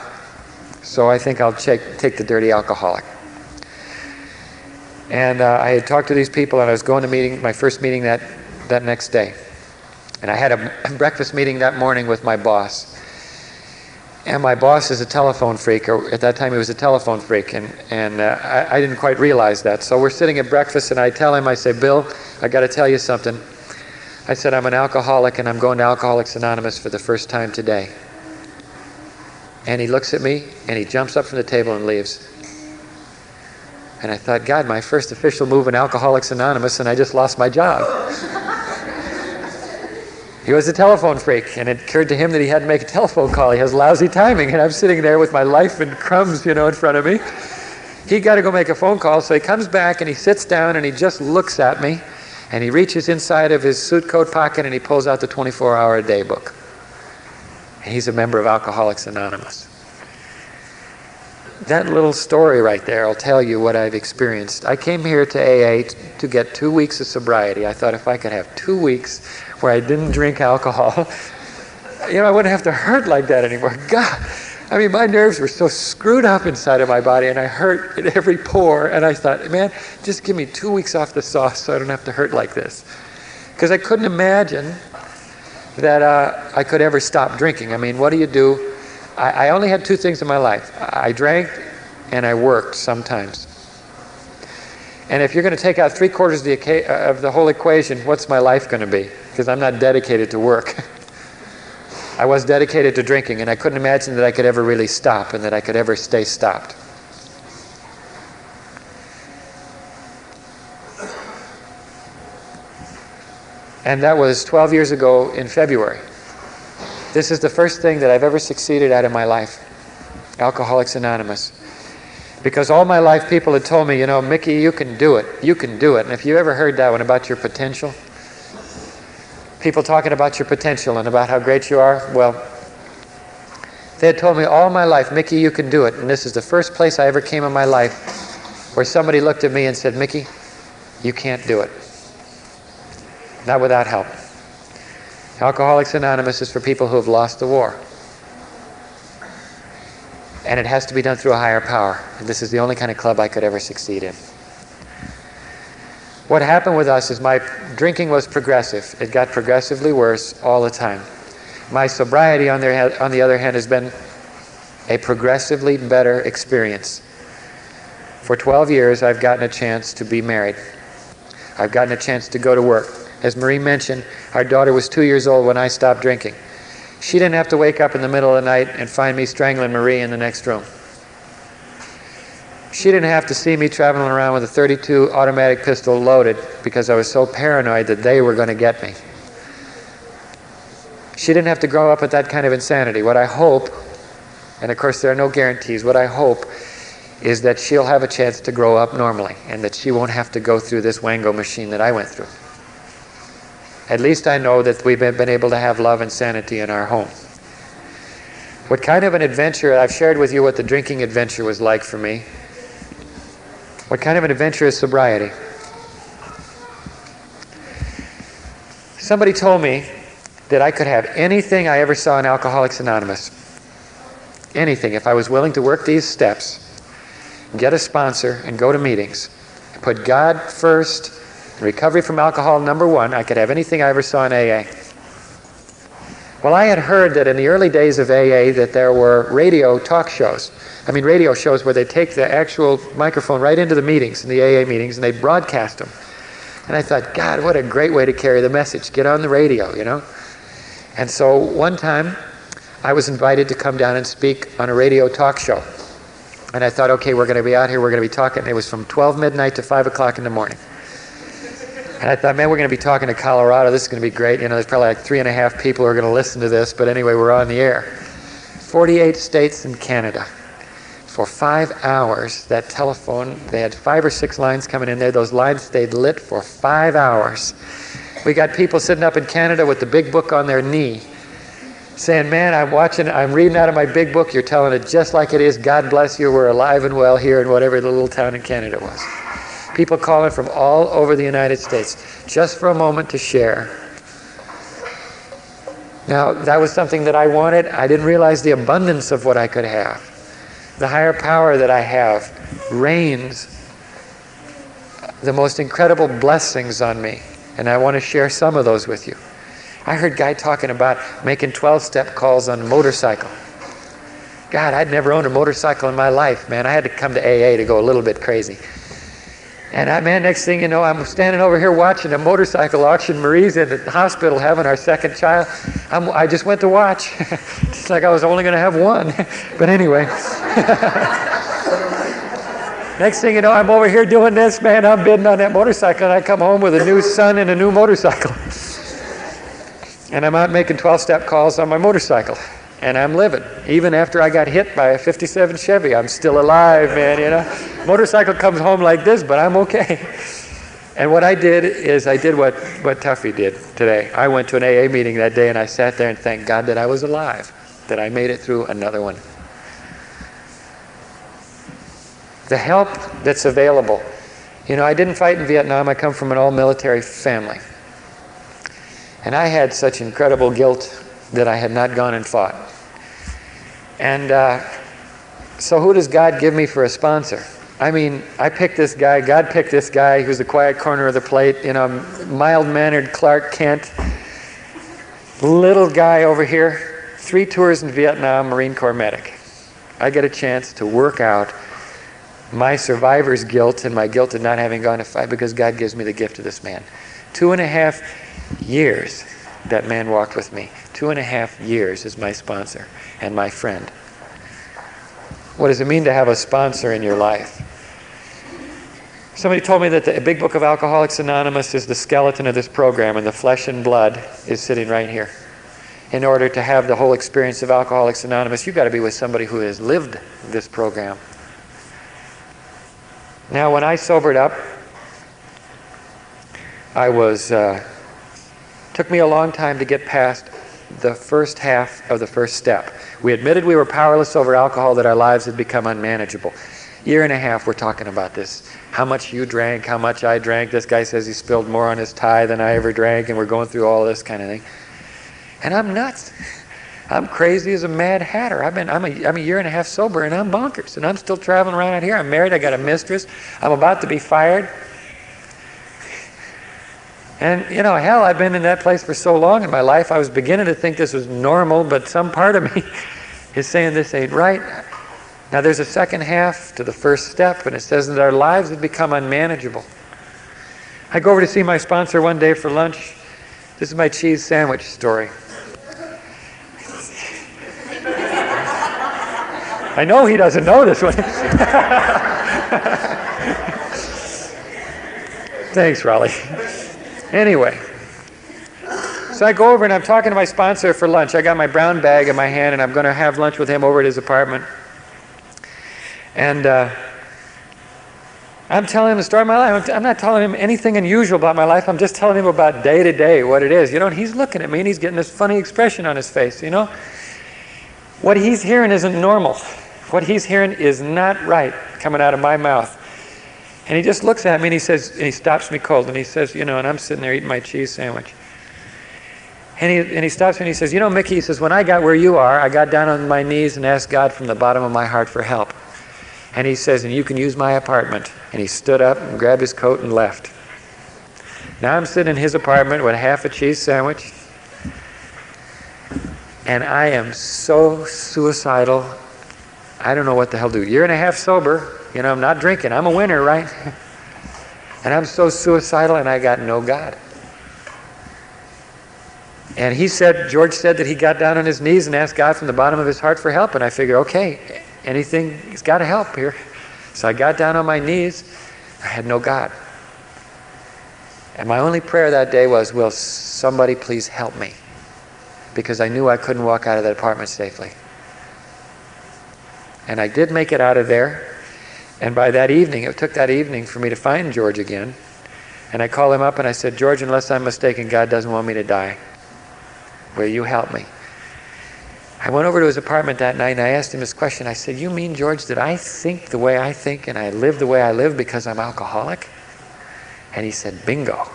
So I think I'll take the dirty alcoholic. And I had talked to these people, and I was going to my first meeting that next day. And I had a breakfast meeting that morning with my boss. And my boss is a telephone freak, or at that time he was a telephone freak, and I didn't quite realize that. So we're sitting at breakfast, and I tell him, I say, "Bill, I got to tell you something." I said, "I'm an alcoholic, and I'm going to Alcoholics Anonymous for the first time today." And he looks at me, and he jumps up from the table and leaves. And I thought, God, my first official move in Alcoholics Anonymous, and I just lost my job. He was a telephone freak, and it occurred to him that he had to make a telephone call. He has lousy timing, and I'm sitting there with my life in crumbs, in front of me. He got to go make a phone call, so he comes back, and he sits down, and he just looks at me, and he reaches inside of his suit coat pocket, and he pulls out the 24-hour-a-day book. And he's a member of Alcoholics Anonymous. That little story right there will tell you what I've experienced. I came here to AA to get 2 weeks of sobriety. I thought if I could have 2 weeks where I didn't drink alcohol, I wouldn't have to hurt like that anymore. God, my nerves were so screwed up inside of my body, and I hurt in every pore, and I thought, man, just give me 2 weeks off the sauce so I don't have to hurt like this. Because I couldn't imagine that I could ever stop drinking. What do you do? I only had 2 things in my life. I drank and I worked sometimes. And if you're going to take out 3/4 of the whole equation, what's my life going to be? Because I'm not dedicated to work. I was dedicated to drinking, and I couldn't imagine that I could ever really stop and that I could ever stay stopped. And that was 12 years ago in February. This is the first thing that I've ever succeeded at in my life, Alcoholics Anonymous. Because all my life people had told me, Mickey, you can do it. You can do it. And if you ever heard that one about your potential, people talking about your potential and about how great you are, well, they had told me all my life, Mickey, you can do it. And this is the first place I ever came in my life where somebody looked at me and said, Mickey, you can't do it. Not without help. Alcoholics Anonymous is for people who have lost the war. And it has to be done through a higher power. And this is the only kind of club I could ever succeed in. What happened with us is my drinking was progressive. It got progressively worse all the time. My sobriety, on the other hand, has been a progressively better experience. For 12 years, I've gotten a chance to be married. I've gotten a chance to go to work. As Marie mentioned, our daughter was 2 years old when I stopped drinking. She didn't have to wake up in the middle of the night and find me strangling Marie in the next room. She didn't have to see me traveling around with a .32 automatic pistol loaded because I was so paranoid that they were going to get me. She didn't have to grow up with that kind of insanity. What I hope, and of course there are no guarantees, what I hope is that she'll have a chance to grow up normally and that she won't have to go through this wango machine that I went through. At least I know that we've been able to have love and sanity in our home. What kind of an adventure, I've shared with you what the drinking adventure was like for me. What kind of an adventure is sobriety? Somebody told me that I could have anything I ever saw in Alcoholics Anonymous. Anything. If I was willing to work these steps, get a sponsor, and go to meetings, put God first, recovery from alcohol #1, I could have anything I ever saw in AA. Well, I had heard that in the early days of AA that there were radio talk shows. Radio shows where they take the actual microphone right into the meetings, in the AA meetings, and they broadcast them. And I thought, God, what a great way to carry the message. Get on the radio, And so one time, I was invited to come down and speak on a radio talk show. And I thought, okay, we're going to be out here, we're going to be talking. And it was from 12 midnight to 5 o'clock in the morning. And I thought, man, we're going to be talking to Colorado. This is going to be great. There's probably like 3.5 people who are going to listen to this. But anyway, we're on the air. 48 states and Canada. For 5 hours, that telephone, they had 5 or 6 lines coming in there. Those lines stayed lit for 5 hours. We got people sitting up in Canada with the big book on their knee saying, man, I'm reading out of my big book. You're telling it just like it is. God bless you. We're alive and well here in whatever the little town in Canada was. People calling from all over the United States just for a moment to share. Now, that was something that I wanted. I didn't realize the abundance of what I could have. The higher power that I have rains the most incredible blessings on me. And I want to share some of those with you. I heard a guy talking about making 12-step calls on a motorcycle. God, I'd never owned a motorcycle in my life, man. I had to come to AA to go a little bit crazy. And man, next thing you know, I'm standing over here watching a motorcycle auction. Marie's in the hospital having our second child. I just went to watch. It's like I was only going to have one. But anyway. Next thing you know, I'm over here doing this, man. I'm bidding on that motorcycle, and I come home with a new son and a new motorcycle. And I'm out making 12-step calls on my motorcycle. And I'm living. Even after I got hit by a 57 Chevy, I'm still alive, man, you know. Motorcycle comes home like this, but I'm okay. And what I did is I did what Tuffy did today. I went to an AA meeting that day, and I sat there and thanked God that I was alive, that I made it through another one. The help that's available. You know, I didn't fight in Vietnam. I come from an all-military family. And I had such incredible guilt that I had not gone and fought. And so who does God give me for a sponsor? I mean, I picked this guy, God picked this guy who's the quiet corner of the plate, you know, mild-mannered Clark Kent, little guy over here, 3 tours in Vietnam, Marine Corps medic. I get a chance to work out my survivor's guilt and my guilt of not having gone to fight because God gives me the gift of this man. 2.5 years that man walked with me. 2.5 years as my sponsor and my friend. What does it mean to have a sponsor in your life? Somebody told me that the Big Book of Alcoholics Anonymous is the skeleton of this program, and the flesh and blood is sitting right here. In order to have the whole experience of Alcoholics Anonymous, you've got to be with somebody who has lived this program. Now, when I sobered up, I was... took me a long time to get past the first half of the first step. We admitted we were powerless over alcohol, that our lives had become unmanageable. 1.5 years we're talking about this. How much you drank, how much I drank. This guy says he spilled more on his tie than I ever drank, and we're going through all this kind of thing. And I'm nuts. I'm crazy as a mad hatter. I'm 1.5 years sober, and I'm bonkers. And I'm still traveling around out here. I'm married. I got a mistress. I'm about to be fired. And, you know, hell, I've been in that place for so long in my life, I was beginning to think this was normal, but some part of me is saying this ain't right. Now, there's a second half to the first step, and it says that our lives have become unmanageable. I go over to see my sponsor one day for lunch. This is my cheese sandwich story. I know he doesn't know this one. Thanks, Raleigh. Anyway, so I go over and I'm talking to my sponsor for lunch. I got my brown bag in my hand, and I'm going to have lunch with him over at his apartment. And I'm telling him the story of my life. I'm not telling him anything unusual about my life. I'm just telling him about day to day, what it is. You know, and he's looking at me, and he's getting this funny expression on his face, you know. What he's hearing isn't normal. What he's hearing is not right coming out of my mouth. And he just looks at me, and he says, and he stops me cold, and he says, you know, and I'm sitting there eating my cheese sandwich. And he stops me and he says, you know, Mickey, he says, when I got where you are, I got down on my knees and asked God from the bottom of my heart for help. And he says, and you can use my apartment. And he stood up and grabbed his coat and left. Now I'm sitting in his apartment with half a cheese sandwich. And I am so suicidal. I don't know what the hell to do. 1.5 years sober. You know, I'm not drinking. I'm a winner, right? And I'm so suicidal, and I got no God. And George said that he got down on his knees and asked God from the bottom of his heart for help. And I figured, okay, he's got to help here. So I got down on my knees. I had no God. And my only prayer that day was, will somebody please help me? Because I knew I couldn't walk out of that apartment safely. And I did make it out of there. And by that evening, it took that evening for me to find George again. And I called him up and I said, George, unless I'm mistaken, God doesn't want me to die. Will you help me? I went over to his apartment that night and I asked him this question. I said, you mean, George, that I think the way I think and I live the way I live because I'm alcoholic? And he said, bingo.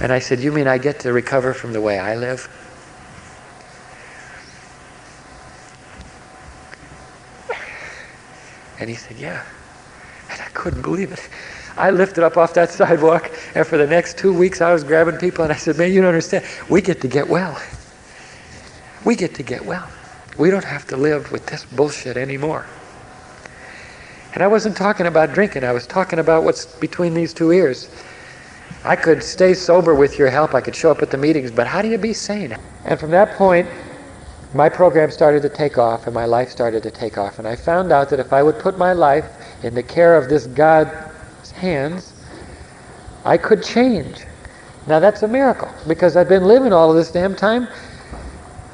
And I said, you mean I get to recover from the way I live? And he said, yeah. And I couldn't believe it. I lifted up off that sidewalk, and for the next 2 weeks I was grabbing people, and I said, man, you don't understand. We get to get well. We get to get well. We don't have to live with this bullshit anymore. And I wasn't talking about drinking. I was talking about what's between these two ears. I could stay sober with your help. I could show up at the meetings, but how do you be sane? And from that point, my program started to take off, and my life started to take off. And I found out that if I would put my life in the care of this God's hands, I could change. Now that's a miracle, because I've been living all of this damn time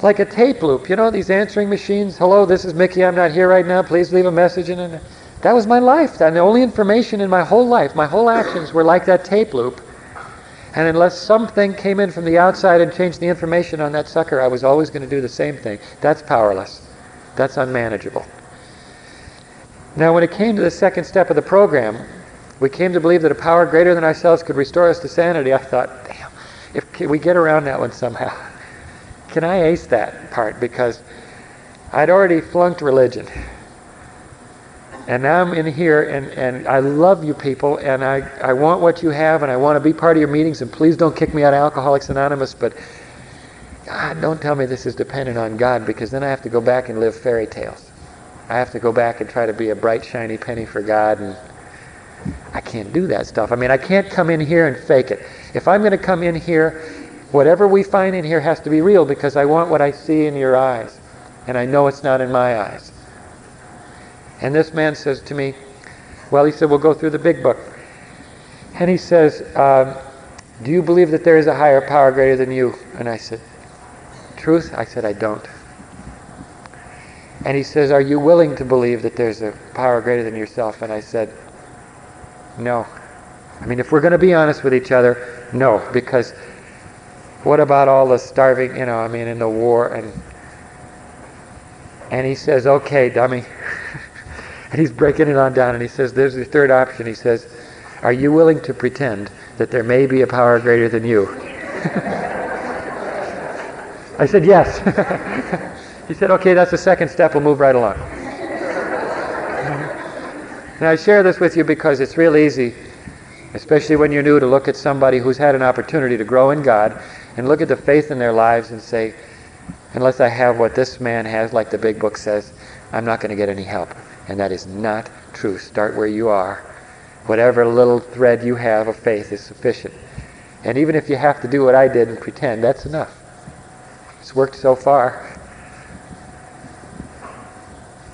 like a tape loop. You know, these answering machines, hello, this is Mickey, I'm not here right now, please leave a message. And that was my life. And the only information in my whole life, my whole actions were like that tape loop. And unless something came in from the outside and changed the information on that sucker, I was always going to do the same thing. That's powerless. That's unmanageable. Now, when it came to the second step of the program, we came to believe that a power greater than ourselves could restore us to sanity. I thought, damn, if we get around that one somehow. Can I ace that part? Because I'd already flunked religion. And now I'm in here, and I love you people, and I want what you have, and I want to be part of your meetings, and please don't kick me out of Alcoholics Anonymous, but God, don't tell me this is dependent on God, because then I have to go back and live fairy tales. I have to go back and try to be a bright, shiny penny for God, and I can't do that stuff. I mean, I can't come in here and fake it. If I'm going to come in here, whatever we find in here has to be real, because I want what I see in your eyes, and I know it's not in my eyes. And this man says to me, well, he said, we'll go through the big book. And he says, do you believe that there is a higher power greater than you? And I said, truth? I said, I don't. And he says, are you willing to believe that there's a power greater than yourself? And I said, no. I mean, if we're going to be honest with each other, no. Because what about all the starving, in the war? And he says, okay, dummy. And he's breaking it on down, and he says, there's the third option. He says, are you willing to pretend that there may be a power greater than you? I said, yes. He said, okay, that's the second step. We'll move right along. Now, I share this with you because it's real easy, especially when you're new, to look at somebody who's had an opportunity to grow in God and look at the faith in their lives and say, unless I have what this man has, like the big book says, I'm not going to get any help. And that is not true. Start where you are. Whatever little thread you have of faith is sufficient. And even if you have to do what I did and pretend, that's enough. It's worked so far.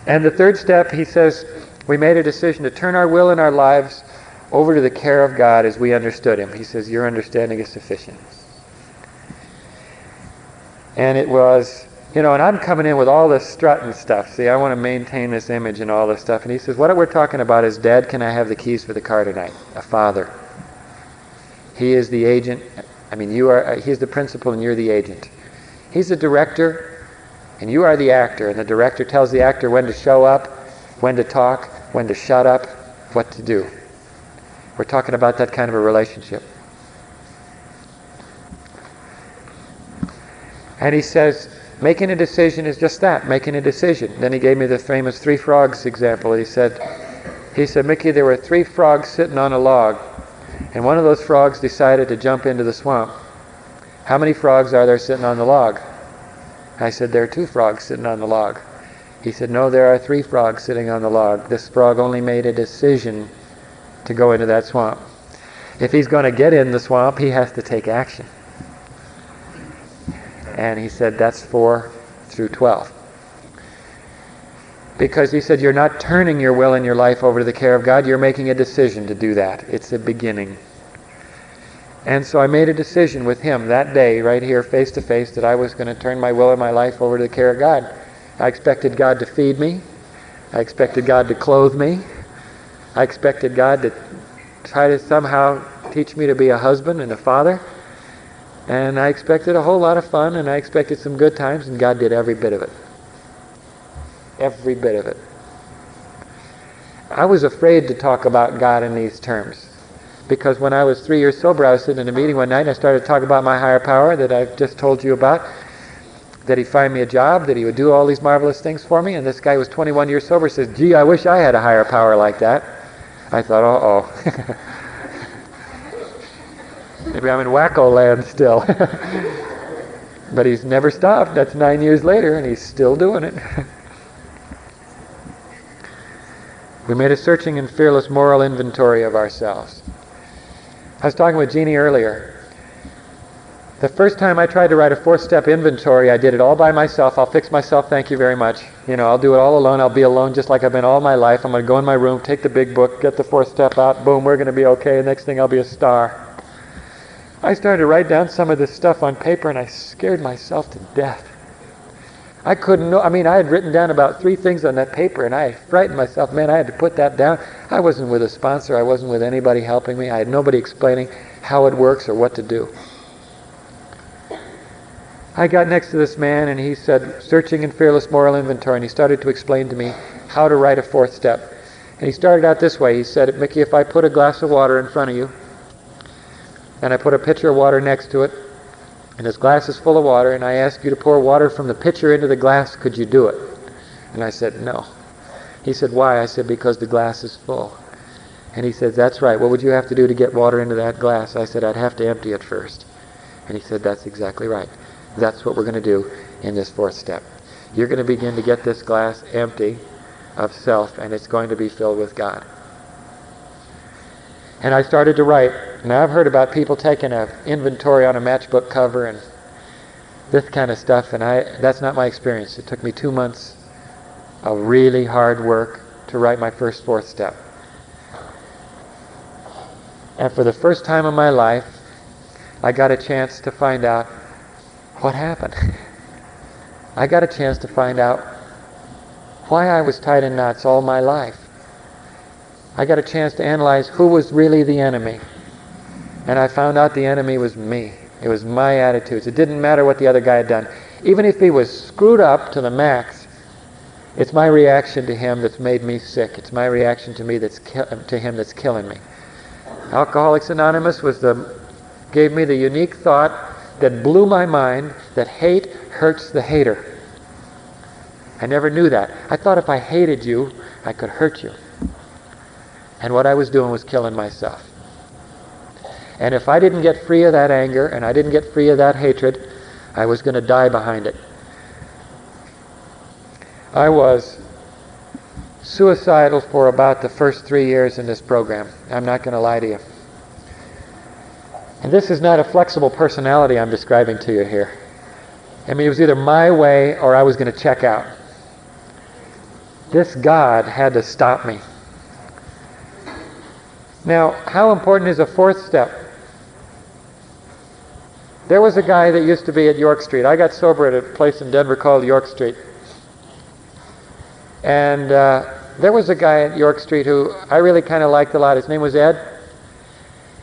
And the third step, he says, we made a decision to turn our will and our lives over to the care of God as we understood Him. He says, your understanding is sufficient. And it was, and I'm coming in with all this strut and stuff. See, I want to maintain this image and all this stuff. And he says, what we're talking about is, Dad, can I have the keys for the car tonight? A father. He is the agent. I mean, he's the principal and you're the agent. He's the director and you are the actor. And the director tells the actor when to show up, when to talk, when to shut up, what to do. We're talking about that kind of a relationship. And he says, making a decision is just that, making a decision. Then he gave me the famous 3 frogs example. He said, Mickey, there were 3 frogs sitting on a log, and one of those frogs decided to jump into the swamp. How many frogs are there sitting on the log? I said, there are 2 frogs sitting on the log. He said, no, there are 3 frogs sitting on the log. This frog only made a decision to go into that swamp. If he's going to get in the swamp, he has to take action. And he said, that's 4 through 12. Because he said, you're not turning your will and your life over to the care of God, you're making a decision to do that. It's a beginning. And so I made a decision with him that day, right here, face to face, that I was going to turn my will and my life over to the care of God. I expected God to feed me. I expected God to clothe me. I expected God to try to somehow teach me to be a husband and a father. And I expected a whole lot of fun, and I expected some good times, and God did every bit of it. Every bit of it. I was afraid to talk about God in these terms, because when I was 3 years sober, I was sitting in a meeting one night, and I started to talk about my higher power that I've just told you about, that he'd find me a job, that he would do all these marvelous things for me, and this guy was 21 years sober, says, gee, I wish I had a higher power like that. I thought, uh-oh. Maybe I'm in wacko land still. But he's never stopped. That's 9 years later, and he's still doing it. We made a searching and fearless moral inventory of ourselves. I was talking with Jeannie earlier. The first time I tried to write a 4-step inventory, I did it all by myself. I'll fix myself, thank you very much. I'll do it all alone. I'll be alone just like I've been all my life. I'm going to go in my room, take the big book, get the 4th step out, boom, we're going to be okay. Next thing I'll be a star. I started to write down some of this stuff on paper and I scared myself to death. I couldn't know, I had written down about 3 things on that paper and I frightened myself. Man, I had to put that down. I wasn't with a sponsor. I wasn't with anybody helping me. I had nobody explaining how it works or what to do. I got next to this man and he said, searching and fearless moral inventory, and he started to explain to me how to write a 4th step. And he started out this way. He said, Mickey, if I put a glass of water in front of you and I put a pitcher of water next to it, and this glass is full of water, and I ask you to pour water from the pitcher into the glass, could you do it? And I said, no. He said, why? I said, because the glass is full. And he said, that's right. What would you have to do to get water into that glass? I said, I'd have to empty it first. And he said, that's exactly right. That's what we're going to do in this 4th step. You're going to begin to get this glass empty of self, and it's going to be filled with God. And I started to write. Now I've heard about people taking an inventory on a matchbook cover and this kind of stuff, and that's not my experience. It took me 2 months of really hard work to write my first 4th step. And for the first time in my life, I got a chance to find out what happened. I got a chance to find out why I was tied in knots all my life. I got a chance to analyze who was really the enemy. And I found out the enemy was me. It was my attitudes. It didn't matter what the other guy had done. Even if he was screwed up to the max, it's my reaction to him that's made me sick. It's my reaction to him that's killing me. Alcoholics Anonymous gave me the unique thought that blew my mind, that hate hurts the hater. I never knew that. I thought if I hated you, I could hurt you. And what I was doing was killing myself. And if I didn't get free of that anger, and I didn't get free of that hatred, I was going to die behind it. I was suicidal for about the first 3 years in this program. I'm not going to lie to you. And this is not a flexible personality I'm describing to you here. It was either my way or I was going to check out. This God had to stop me. Now, how important is a 4th step? There was a guy that used to be at York Street. I got sober at a place in Denver called York Street. And there was a guy at York Street who I really kind of liked a lot. His name was Ed.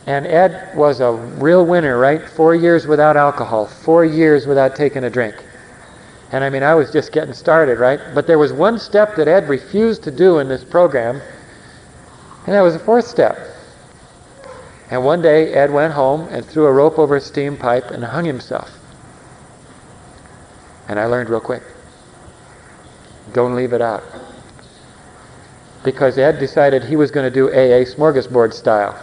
And Ed was a real winner, right? 4 years without alcohol. 4 years without taking a drink. And I was just getting started, right? But there was one step that Ed refused to do in this program, and that was the 4th step. And one day, Ed went home and threw a rope over a steam pipe and hung himself. And I learned real quick. Don't leave it out. Because Ed decided he was going to do AA smorgasbord style.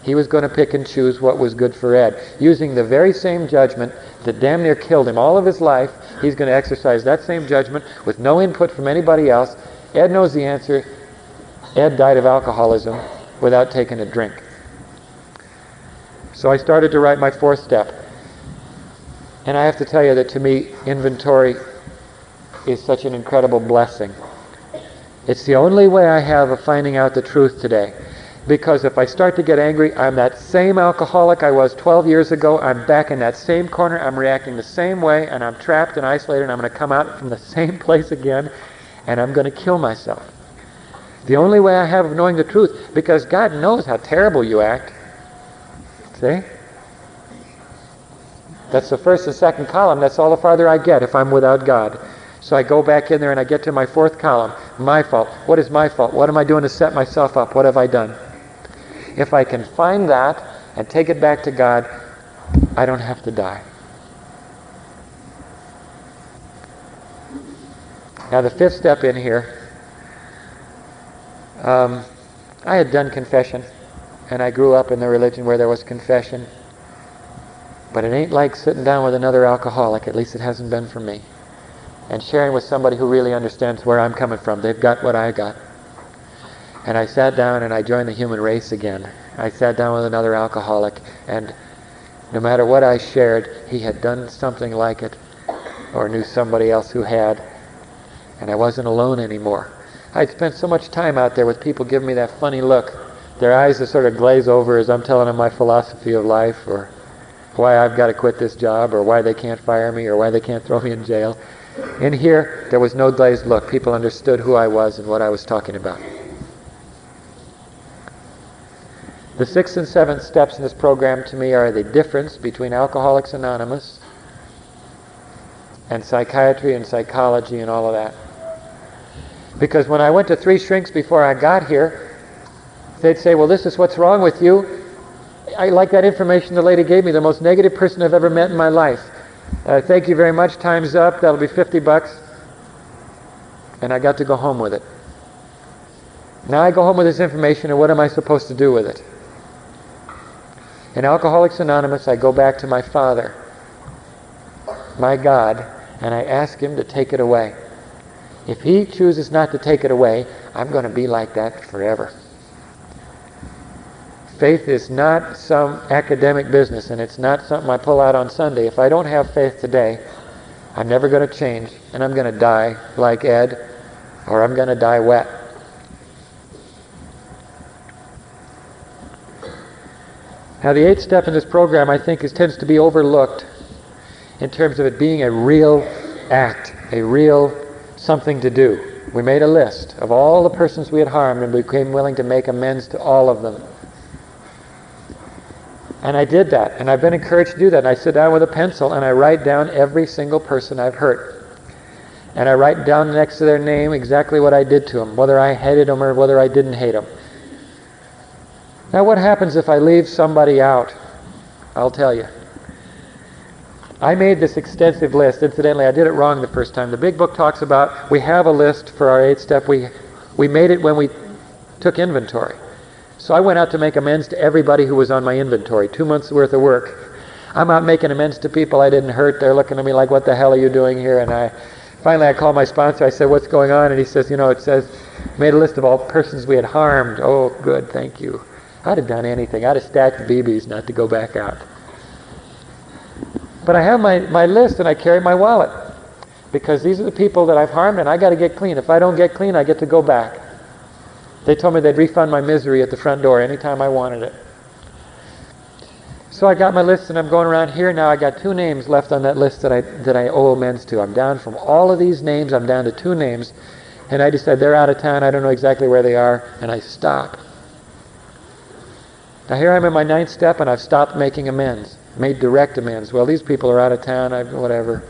He was going to pick and choose what was good for Ed. Using the very same judgment that damn near killed him all of his life, he's going to exercise that same judgment with no input from anybody else. Ed knows the answer. Ed died of alcoholism without taking a drink. So I started to write my 4th step. And I have to tell you that to me, inventory is such an incredible blessing. It's the only way I have of finding out the truth today. Because if I start to get angry, I'm that same alcoholic I was 12 years ago. I'm back in that same corner. I'm reacting the same way, and I'm trapped and isolated, and I'm going to come out from the same place again, and I'm going to kill myself. The only way I have of knowing the truth, because God knows how terrible you act. See? That's the first and second column. That's all the farther I get if I'm without God. So I go back in there and I get to my 4th column. My fault. What is my fault? What am I doing to set myself up? What have I done? If I can find that and take it back to God, I don't have to die. Now the 5th step in here, I had done confession, and I grew up in the religion where there was confession. But it ain't like sitting down with another alcoholic, at least it hasn't been for me, and sharing with somebody who really understands where I'm coming from. They've got what I got. And I sat down and I joined the human race again. I sat down with another alcoholic, and no matter what I shared, he had done something like it or knew somebody else who had, and I wasn't alone anymore. I'd spent so much time out there with people giving me that funny look. Their eyes just sort of glaze over as I'm telling them my philosophy of life, or why I've got to quit this job, or why they can't fire me, or why they can't throw me in jail. In here, there was no glazed look. People understood who I was and what I was talking about. The 6th and 7th steps in this program to me are the difference between Alcoholics Anonymous and psychiatry and psychology and all of that. Because when I went to 3 shrinks before I got here, they'd say, well, this is what's wrong with you. I like that information the lady gave me, the most negative person I've ever met in my life. Thank you very much, time's up, that'll be $50. And I got to go home with it. Now I go home with this information, and what am I supposed to do with it? In Alcoholics Anonymous, I go back to my Father, my God, and I ask Him to take it away. If He chooses not to take it away, I'm going to be like that forever. Faith is not some academic business, and it's not something I pull out on Sunday. If I don't have faith today, I'm never going to change, and I'm going to die like Ed, or I'm going to die wet. Now, the 8th step in this program, I think, tends to be overlooked in terms of it being a real act, a real something to do. We made a list of all the persons we had harmed, and we became willing to make amends to all of them. And I did that, and I've been encouraged to do that. And I sit down with a pencil, and I write down every single person I've hurt. And I write down next to their name exactly what I did to them, whether I hated them or whether I didn't hate them. Now, what happens if I leave somebody out? I'll tell you. I made this extensive list. Incidentally, I did it wrong the first time. The big book talks about we have a list for our 8th step. We made it when we took inventory. So I went out to make amends to everybody who was on my inventory, 2 months' worth of work. I'm out making amends to people I didn't hurt. They're looking at me like, what the hell are you doing here? And finally I called my sponsor. I said, what's going on? And he says, it says, made a list of all persons we had harmed. Oh, good, thank you. I'd have done anything. I'd have stacked BBs not to go back out. But I have my list, and I carry my wallet, because these are the people that I've harmed, and I got to get clean. If I don't get clean, I get to go back. They told me they'd refund my misery at the front door anytime I wanted it. So I got my list, and I'm going around here now. I got 2 names left on that list that I owe amends to. I'm down from all of these names. I'm down to 2 names, and I decided they're out of town. I don't know exactly where they are, and I stop. Now here I'm in my 9th step, and I've stopped making amends, made direct amends. Well, these people are out of town, whatever.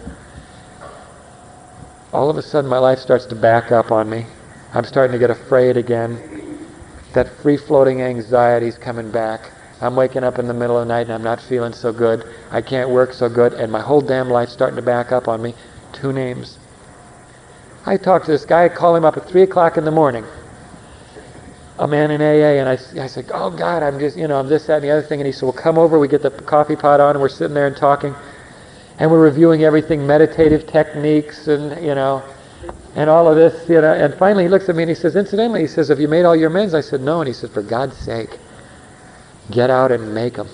All of a sudden my life starts to back up on me. I'm starting to get afraid again. That free-floating anxiety's coming back. I'm waking up in the middle of the night and I'm not feeling so good. I can't work so good, and my whole damn life's starting to back up on me. 2 names. I talked to this guy, I call him up at 3 o'clock in the morning. A man in AA, and I said, oh God, I'm just, I'm this, that, and the other thing. And he said, well, come over. We get the coffee pot on, and we're sitting there and talking. And we're reviewing everything, meditative techniques, and, and all of this, And finally he looks at me and he says, incidentally, he says, have you made all your amends? I said, no. And he said, for God's sake, get out and make them.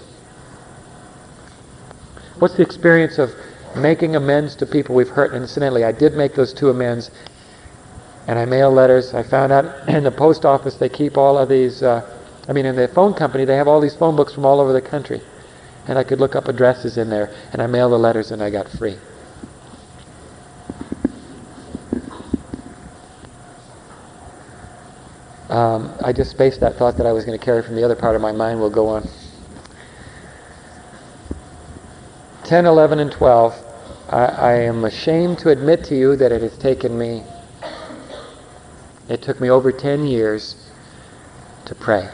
What's the experience of making amends to people we've hurt? And incidentally, I did make those 2 amends. And I mail letters. I found out in the post office they keep all of these, in the phone company, they have all these phone books from all over the country. And I could look up addresses in there, and I mailed the letters, and I got free. I just spaced that thought that I was going to carry from the other part of my mind. We'll go on. 10, 11, and 12. I am ashamed to admit to you that it has taken me It took me over 10 years to pray.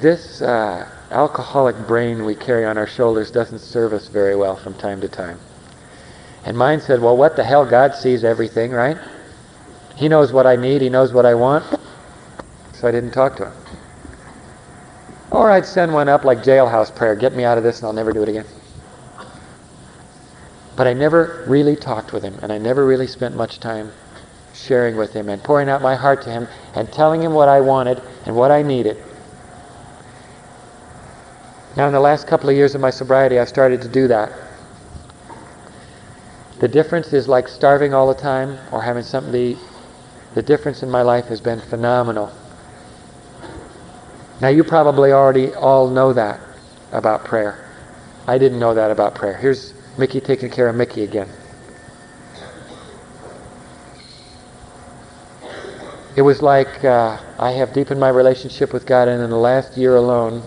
This alcoholic brain we carry on our shoulders doesn't serve us very well from time to time. And mine said, well, what the hell? God sees everything, right? He knows what I need. He knows what I want. So I didn't talk to him. Or I'd send one up like jailhouse prayer. Get me out of this and I'll never do it again. But I never really talked with him, and I never really spent much time sharing with Him and pouring out my heart to Him and telling Him what I wanted and what I needed. Now, in the last couple of years of my sobriety, I've started to do that. The difference is like starving all the time or having something to eat. The difference in my life has been phenomenal. Now, you probably already all know that about prayer. I didn't know that about prayer. Here's Mickey taking care of Mickey again. It was like I have deepened my relationship with God, and in the last year alone,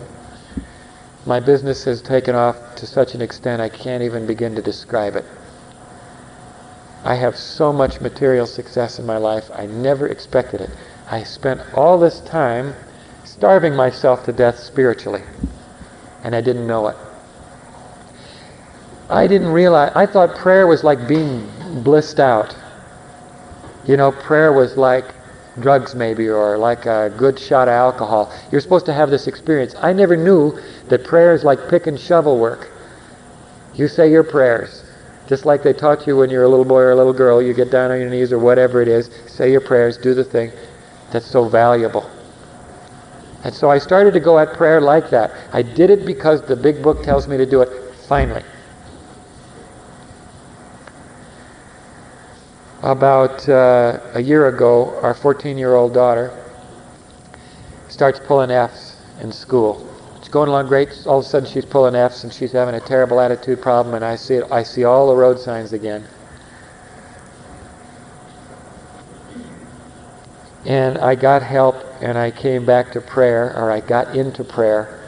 my business has taken off to such an extent I can't even begin to describe it. I have so much material success in my life. I never expected it. I spent all this time starving myself to death spiritually, and I didn't know it. I didn't realize, I thought prayer was like being blissed out. You know, prayer was like drugs maybe, or like a good shot of alcohol. You're supposed to have this experience. I never knew that prayer is like pick and shovel work. You say your prayers. Just like they taught you when you're a little boy or a little girl, you get down on your knees or whatever it is, say your prayers, do the thing. That's so valuable. And so I started to go at prayer like that. I did it because the big book tells me to do it, finally. About a year ago, our 14-year-old daughter starts pulling F's in school. It's going along great. All of a sudden she's pulling F's and she's having a terrible attitude problem, and I see all the road signs again. And I got help, and I came back to prayer, or I got into prayer,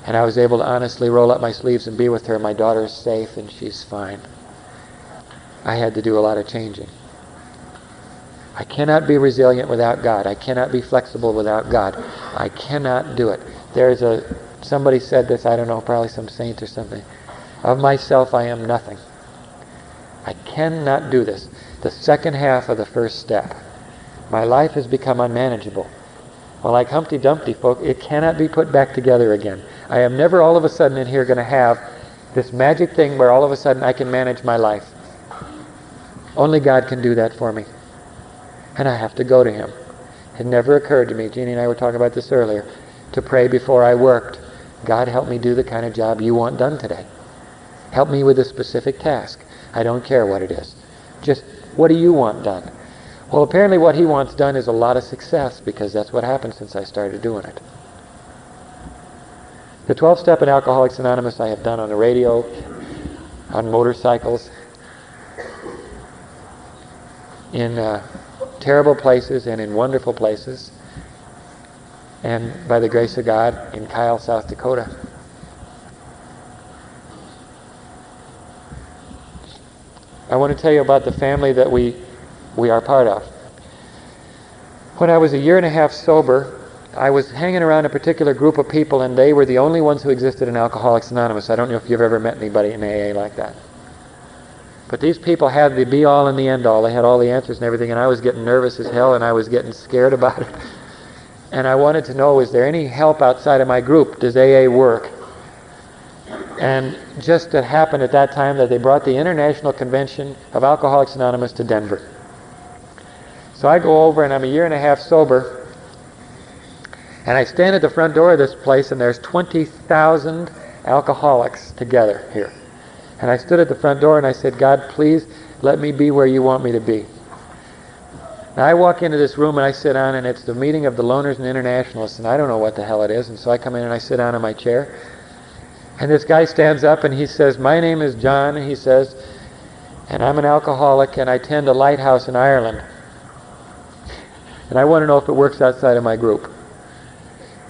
and I was able to honestly roll up my sleeves and be with her. My daughter's safe and she's fine. I had to do a lot of changing. I cannot be resilient without God. I cannot be flexible without God. I cannot do it. Somebody said this, I don't know, probably some saint or something. Of myself I am nothing. I cannot do this. The second half of the first step. My life has become unmanageable. Well, like Humpty Dumpty, folk, it cannot be put back together again. I am never all of a sudden in here going to have this magic thing where all of a sudden I can manage my life. Only God can do that for me. And I have to go to Him. It never occurred to me, Jeannie and I were talking about this earlier, to pray before I worked. God, help me do the kind of job you want done today. Help me with a specific task. I don't care what it is. Just, what do you want done? Well, apparently what He wants done is a lot of success, because that's what happened since I started doing it. The 12-step in Alcoholics Anonymous I have done on the radio, on motorcycles, in terrible places and in wonderful places, and by the grace of God in Kyle, South Dakota. I want to tell you about the family that we are part of. When I was a year and a half sober, I was hanging around a particular group of people, and they were the only ones who existed in Alcoholics Anonymous. I don't know if you've ever met anybody in AA like that. But these people had the be-all and the end-all. They had all the answers and everything, and I was getting nervous as hell, and I was getting scared about it. And I wanted to know, is there any help outside of my group? Does AA work? And just it happened at that time that they brought the International Convention of Alcoholics Anonymous to Denver. So I go over, and I'm a year and a half sober, and I stand at the front door of this place, and there's 20,000 alcoholics together here. And I stood at the front door and I said, God, please let me be where you want me to be. Now I walk into this room and I sit down, and it's the meeting of the loners and internationalists, and I don't know what the hell it is. And so I come in and I sit down in my chair. And this guy stands up and he says, my name is John, he says, and I'm an alcoholic, and I tend a lighthouse in Ireland. And I want to know if it works outside of my group.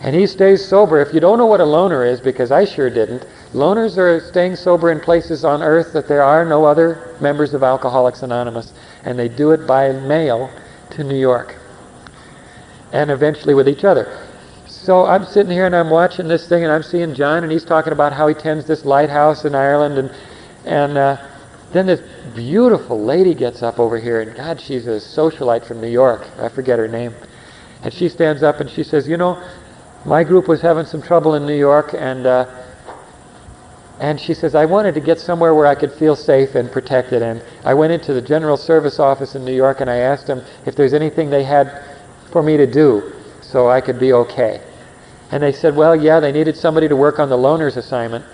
And he stays sober. If you don't know what a loner is, because I sure didn't, loners are staying sober in places on earth that there are no other members of Alcoholics Anonymous, and they do it by mail to New York, and eventually with each other. So I'm sitting here and I'm watching this thing, and I'm seeing John, and he's talking about how he tends this lighthouse in Ireland, and then this beautiful lady gets up over here, and God, she's a socialite from New York. I forget her name. And she stands up and she says, you know, my group was having some trouble in New York, and And she says, I wanted to get somewhere where I could feel safe and protected. And I went into the General Service office in New York and I asked them if there's anything they had for me to do so I could be okay. And they said, well, yeah, they needed somebody to work on the loaners assignment.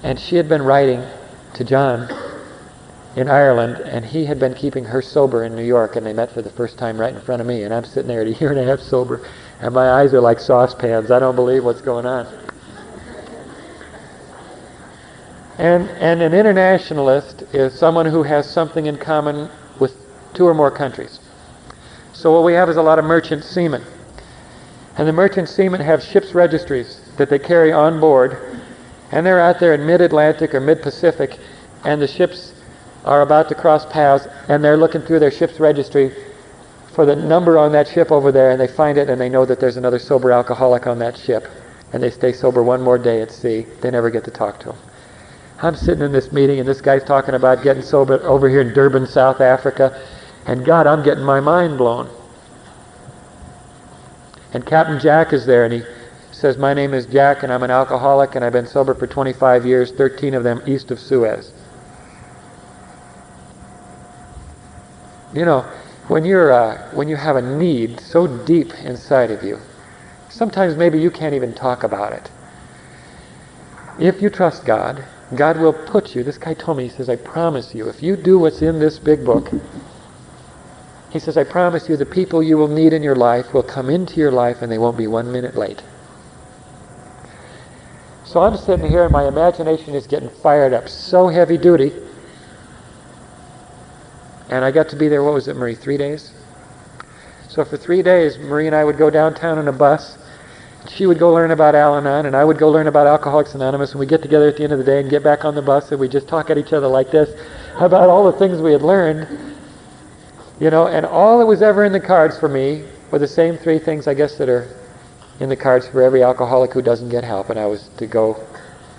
And she had been writing to John in Ireland, and he had been keeping her sober in New York, and they met for the first time right in front of me. And I'm sitting there at a year and a half sober, and my eyes are like saucepans. I don't believe what's going on. And an internationalist is someone who has something in common with 2 or more countries. So what we have is a lot of merchant seamen. And the merchant seamen have ships' registries that they carry on board, and they're out there in mid-Atlantic or mid-Pacific, and the ships are about to cross paths, and they're looking through their ship's registry for the number on that ship over there, and they find it, and they know that there's another sober alcoholic on that ship, and they stay sober one more day at sea. They never get to talk to him. I'm sitting in this meeting, and this guy's talking about getting sober over here in Durban, South Africa, and God, I'm getting my mind blown. And Captain Jack is there, and he says, my name is Jack, and I'm an alcoholic, and I've been sober for 25 years, 13 of them east of Suez. You know, when you have a need so deep inside of you, sometimes maybe you can't even talk about it. If you trust God, God will put you, this guy told me, he says, I promise you, if you do what's in this big book, he says, I promise you the people you will need in your life will come into your life and they won't be 1 minute late. So I'm sitting here and my imagination is getting fired up so heavy duty. And I got to be there, what was it, Marie, 3 days? So for 3 days, Marie and I would go downtown in a bus. She would go learn about Al-Anon, and I would go learn about Alcoholics Anonymous, and we'd get together at the end of the day and get back on the bus, and we'd just talk at each other like this about all the things we had learned. You know, and all that was ever in the cards for me were the same 3 things, I guess, that are in the cards for every alcoholic who doesn't get help, and I was to go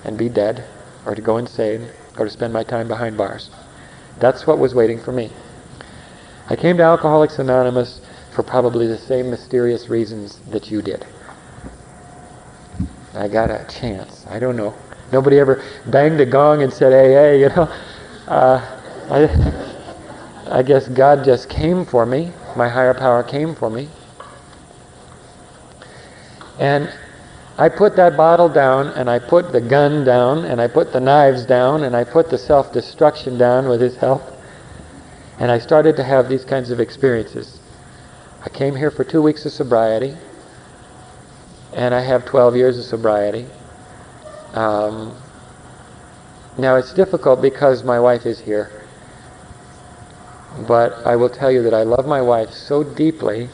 and be dead, or to go insane, or to spend my time behind bars. That's what was waiting for me. I came to Alcoholics Anonymous for probably the same mysterious reasons that you did. I got a chance. I don't know. Nobody ever banged a gong and said, hey, you know. I guess God just came for me. My higher power came for me. And I put that bottle down, and I put the gun down, and I put the knives down, and I put the self-destruction down with his help. And I started to have these kinds of experiences. I came here for 2 weeks of sobriety, and I have 12 years of sobriety. Now it's difficult because my wife is here. But I will tell you that I love my wife so deeply,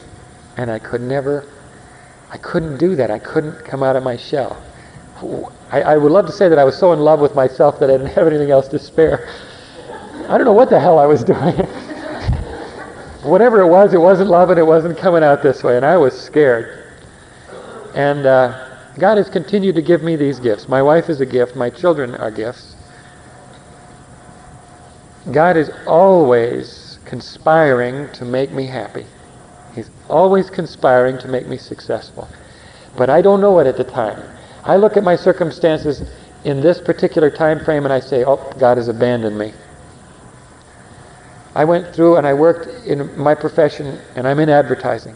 and I couldn't do that. I couldn't come out of my shell. I would love to say that I was so in love with myself that I didn't have anything else to spare. I don't know what the hell I was doing. Whatever it wasn't love, and it wasn't coming out this way, and I was scared. And God has continued to give me these gifts. My wife is a gift. My children are gifts. God is always conspiring to make me happy. He's always conspiring to make me successful. But I don't know it at the time. I look at my circumstances in this particular time frame and I say, oh, God has abandoned me. I went through and I worked in my profession, and I'm in advertising.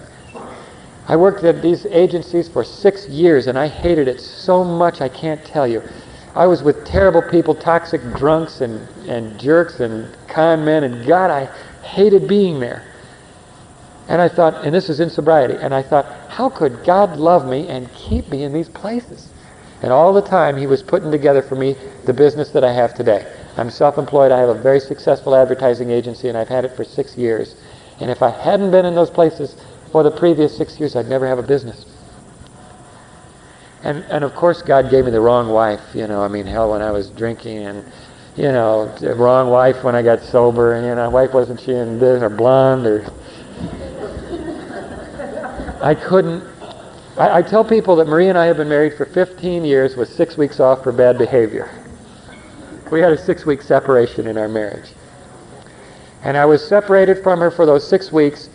I worked at these agencies for 6 years, and I hated it so much I can't tell you. I was with terrible people, toxic drunks and jerks and con men, and God, I hated being there. And I thought, and this is in sobriety, and I thought, how could God love me and keep me in these places? And all the time he was putting together for me the business that I have today. I'm self-employed. I have a very successful advertising agency, and I've had it for 6 years. And if I hadn't been in those places for the previous 6 years, I'd never have a business. And of course, God gave me the wrong wife. You know, I mean, hell, when I was drinking, and, you know, the wrong wife when I got sober, and, you know, wife wasn't she in this, or blonde, or... I couldn't... I tell people that Marie and I have been married for 15 years with 6 weeks off for bad behavior. We had a 6-week separation in our marriage. And I was separated from her for those 6 weeks,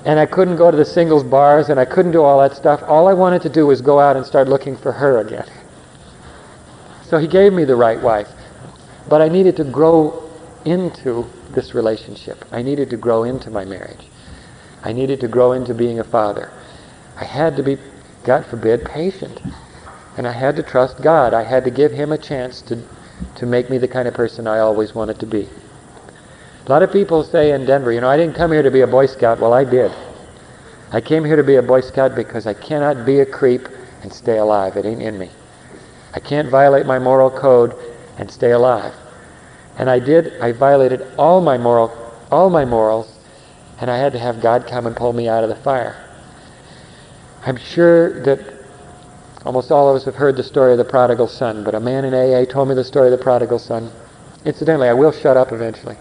and I couldn't go to the singles bars, and I couldn't do all that stuff. All I wanted to do was go out and start looking for her again. So He gave me the right wife. But I needed to grow into this relationship. I needed to grow into my marriage. I needed to grow into being a father. I had to be, God forbid, patient. And I had to trust God. I had to give Him a chance to make me the kind of person I always wanted to be. A lot of people say in Denver, I didn't come here to be a Boy Scout. Well, I did. I came here to be a Boy Scout because I cannot be a creep and stay alive. It ain't in me. I can't violate my moral code and stay alive. And I did. I violated all my morals, and I had to have God come and pull me out of the fire. I'm sure that almost all of us have heard the story of the prodigal son, but a man in AA told me the story of the prodigal son. Incidentally, I will shut up eventually.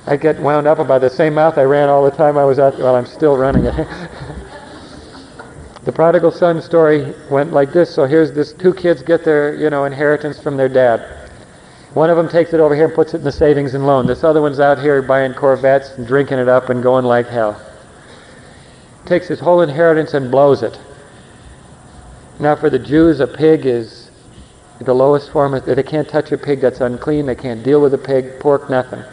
I get wound up about the same mouth I ran all the time I was out there. Well, I'm still running it. The prodigal son story went like this. So here's this: two kids get their, inheritance from their dad. One of them takes it over here and puts it in the savings and loan. This other one's out here buying Corvettes and drinking it up and going like hell. Takes his whole inheritance and blows it. Now for the Jews, a pig is the lowest form. They can't touch a pig that's unclean. They can't deal with a pig, pork, nothing.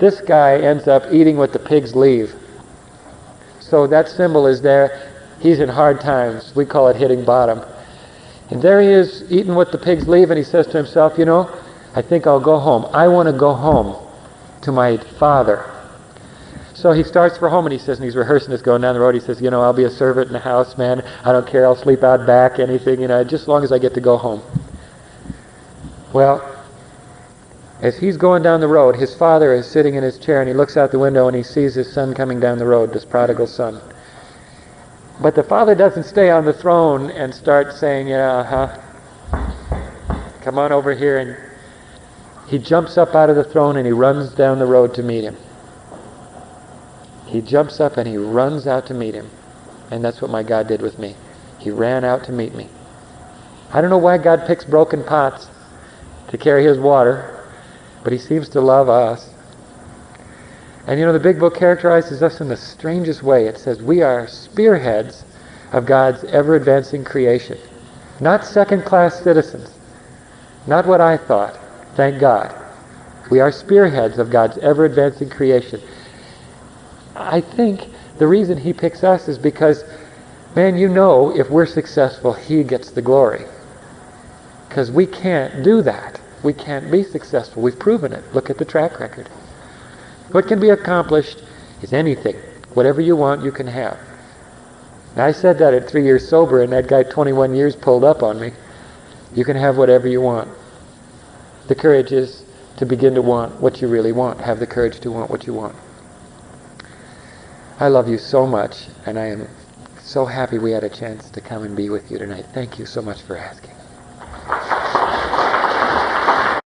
This guy ends up eating what the pigs leave. So that symbol is there. He's in hard times. We call it hitting bottom. And there he is eating what the pigs leave, and he says to himself, I think I'll go home. I want to go home to my father. So he starts for home, and he says, and he's rehearsing this going down the road, he says, I'll be a servant in the house, man. I don't care. I'll sleep out back, anything, just as long as I get to go home. Well, as he's going down the road, his father is sitting in his chair, and he looks out the window, and he sees his son coming down the road, this prodigal son. But the father doesn't stay on the throne and start saying, come on over here. And he jumps up out of the throne and he runs down the road to meet him. He jumps up and he runs out to meet him. And that's what my God did with me. He ran out to meet me. I don't know why God picks broken pots to carry His water, but He seems to love us. And the big book characterizes us in the strangest way. It says we are spearheads of God's ever-advancing creation. Not second-class citizens. Not what I thought. Thank God. We are spearheads of God's ever-advancing creation. I think the reason He picks us is because, man, if we're successful, He gets the glory. Because we can't do that. We can't be successful. We've proven it. Look at the track record. What can be accomplished is anything. Whatever you want, you can have. Now, I said that at 3 years sober, and that guy 21 years pulled up on me. You can have whatever you want. The courage is to begin to want what you really want. Have the courage to want what you want. I love you so much, and I am so happy we had a chance to come and be with you tonight. Thank you so much for asking.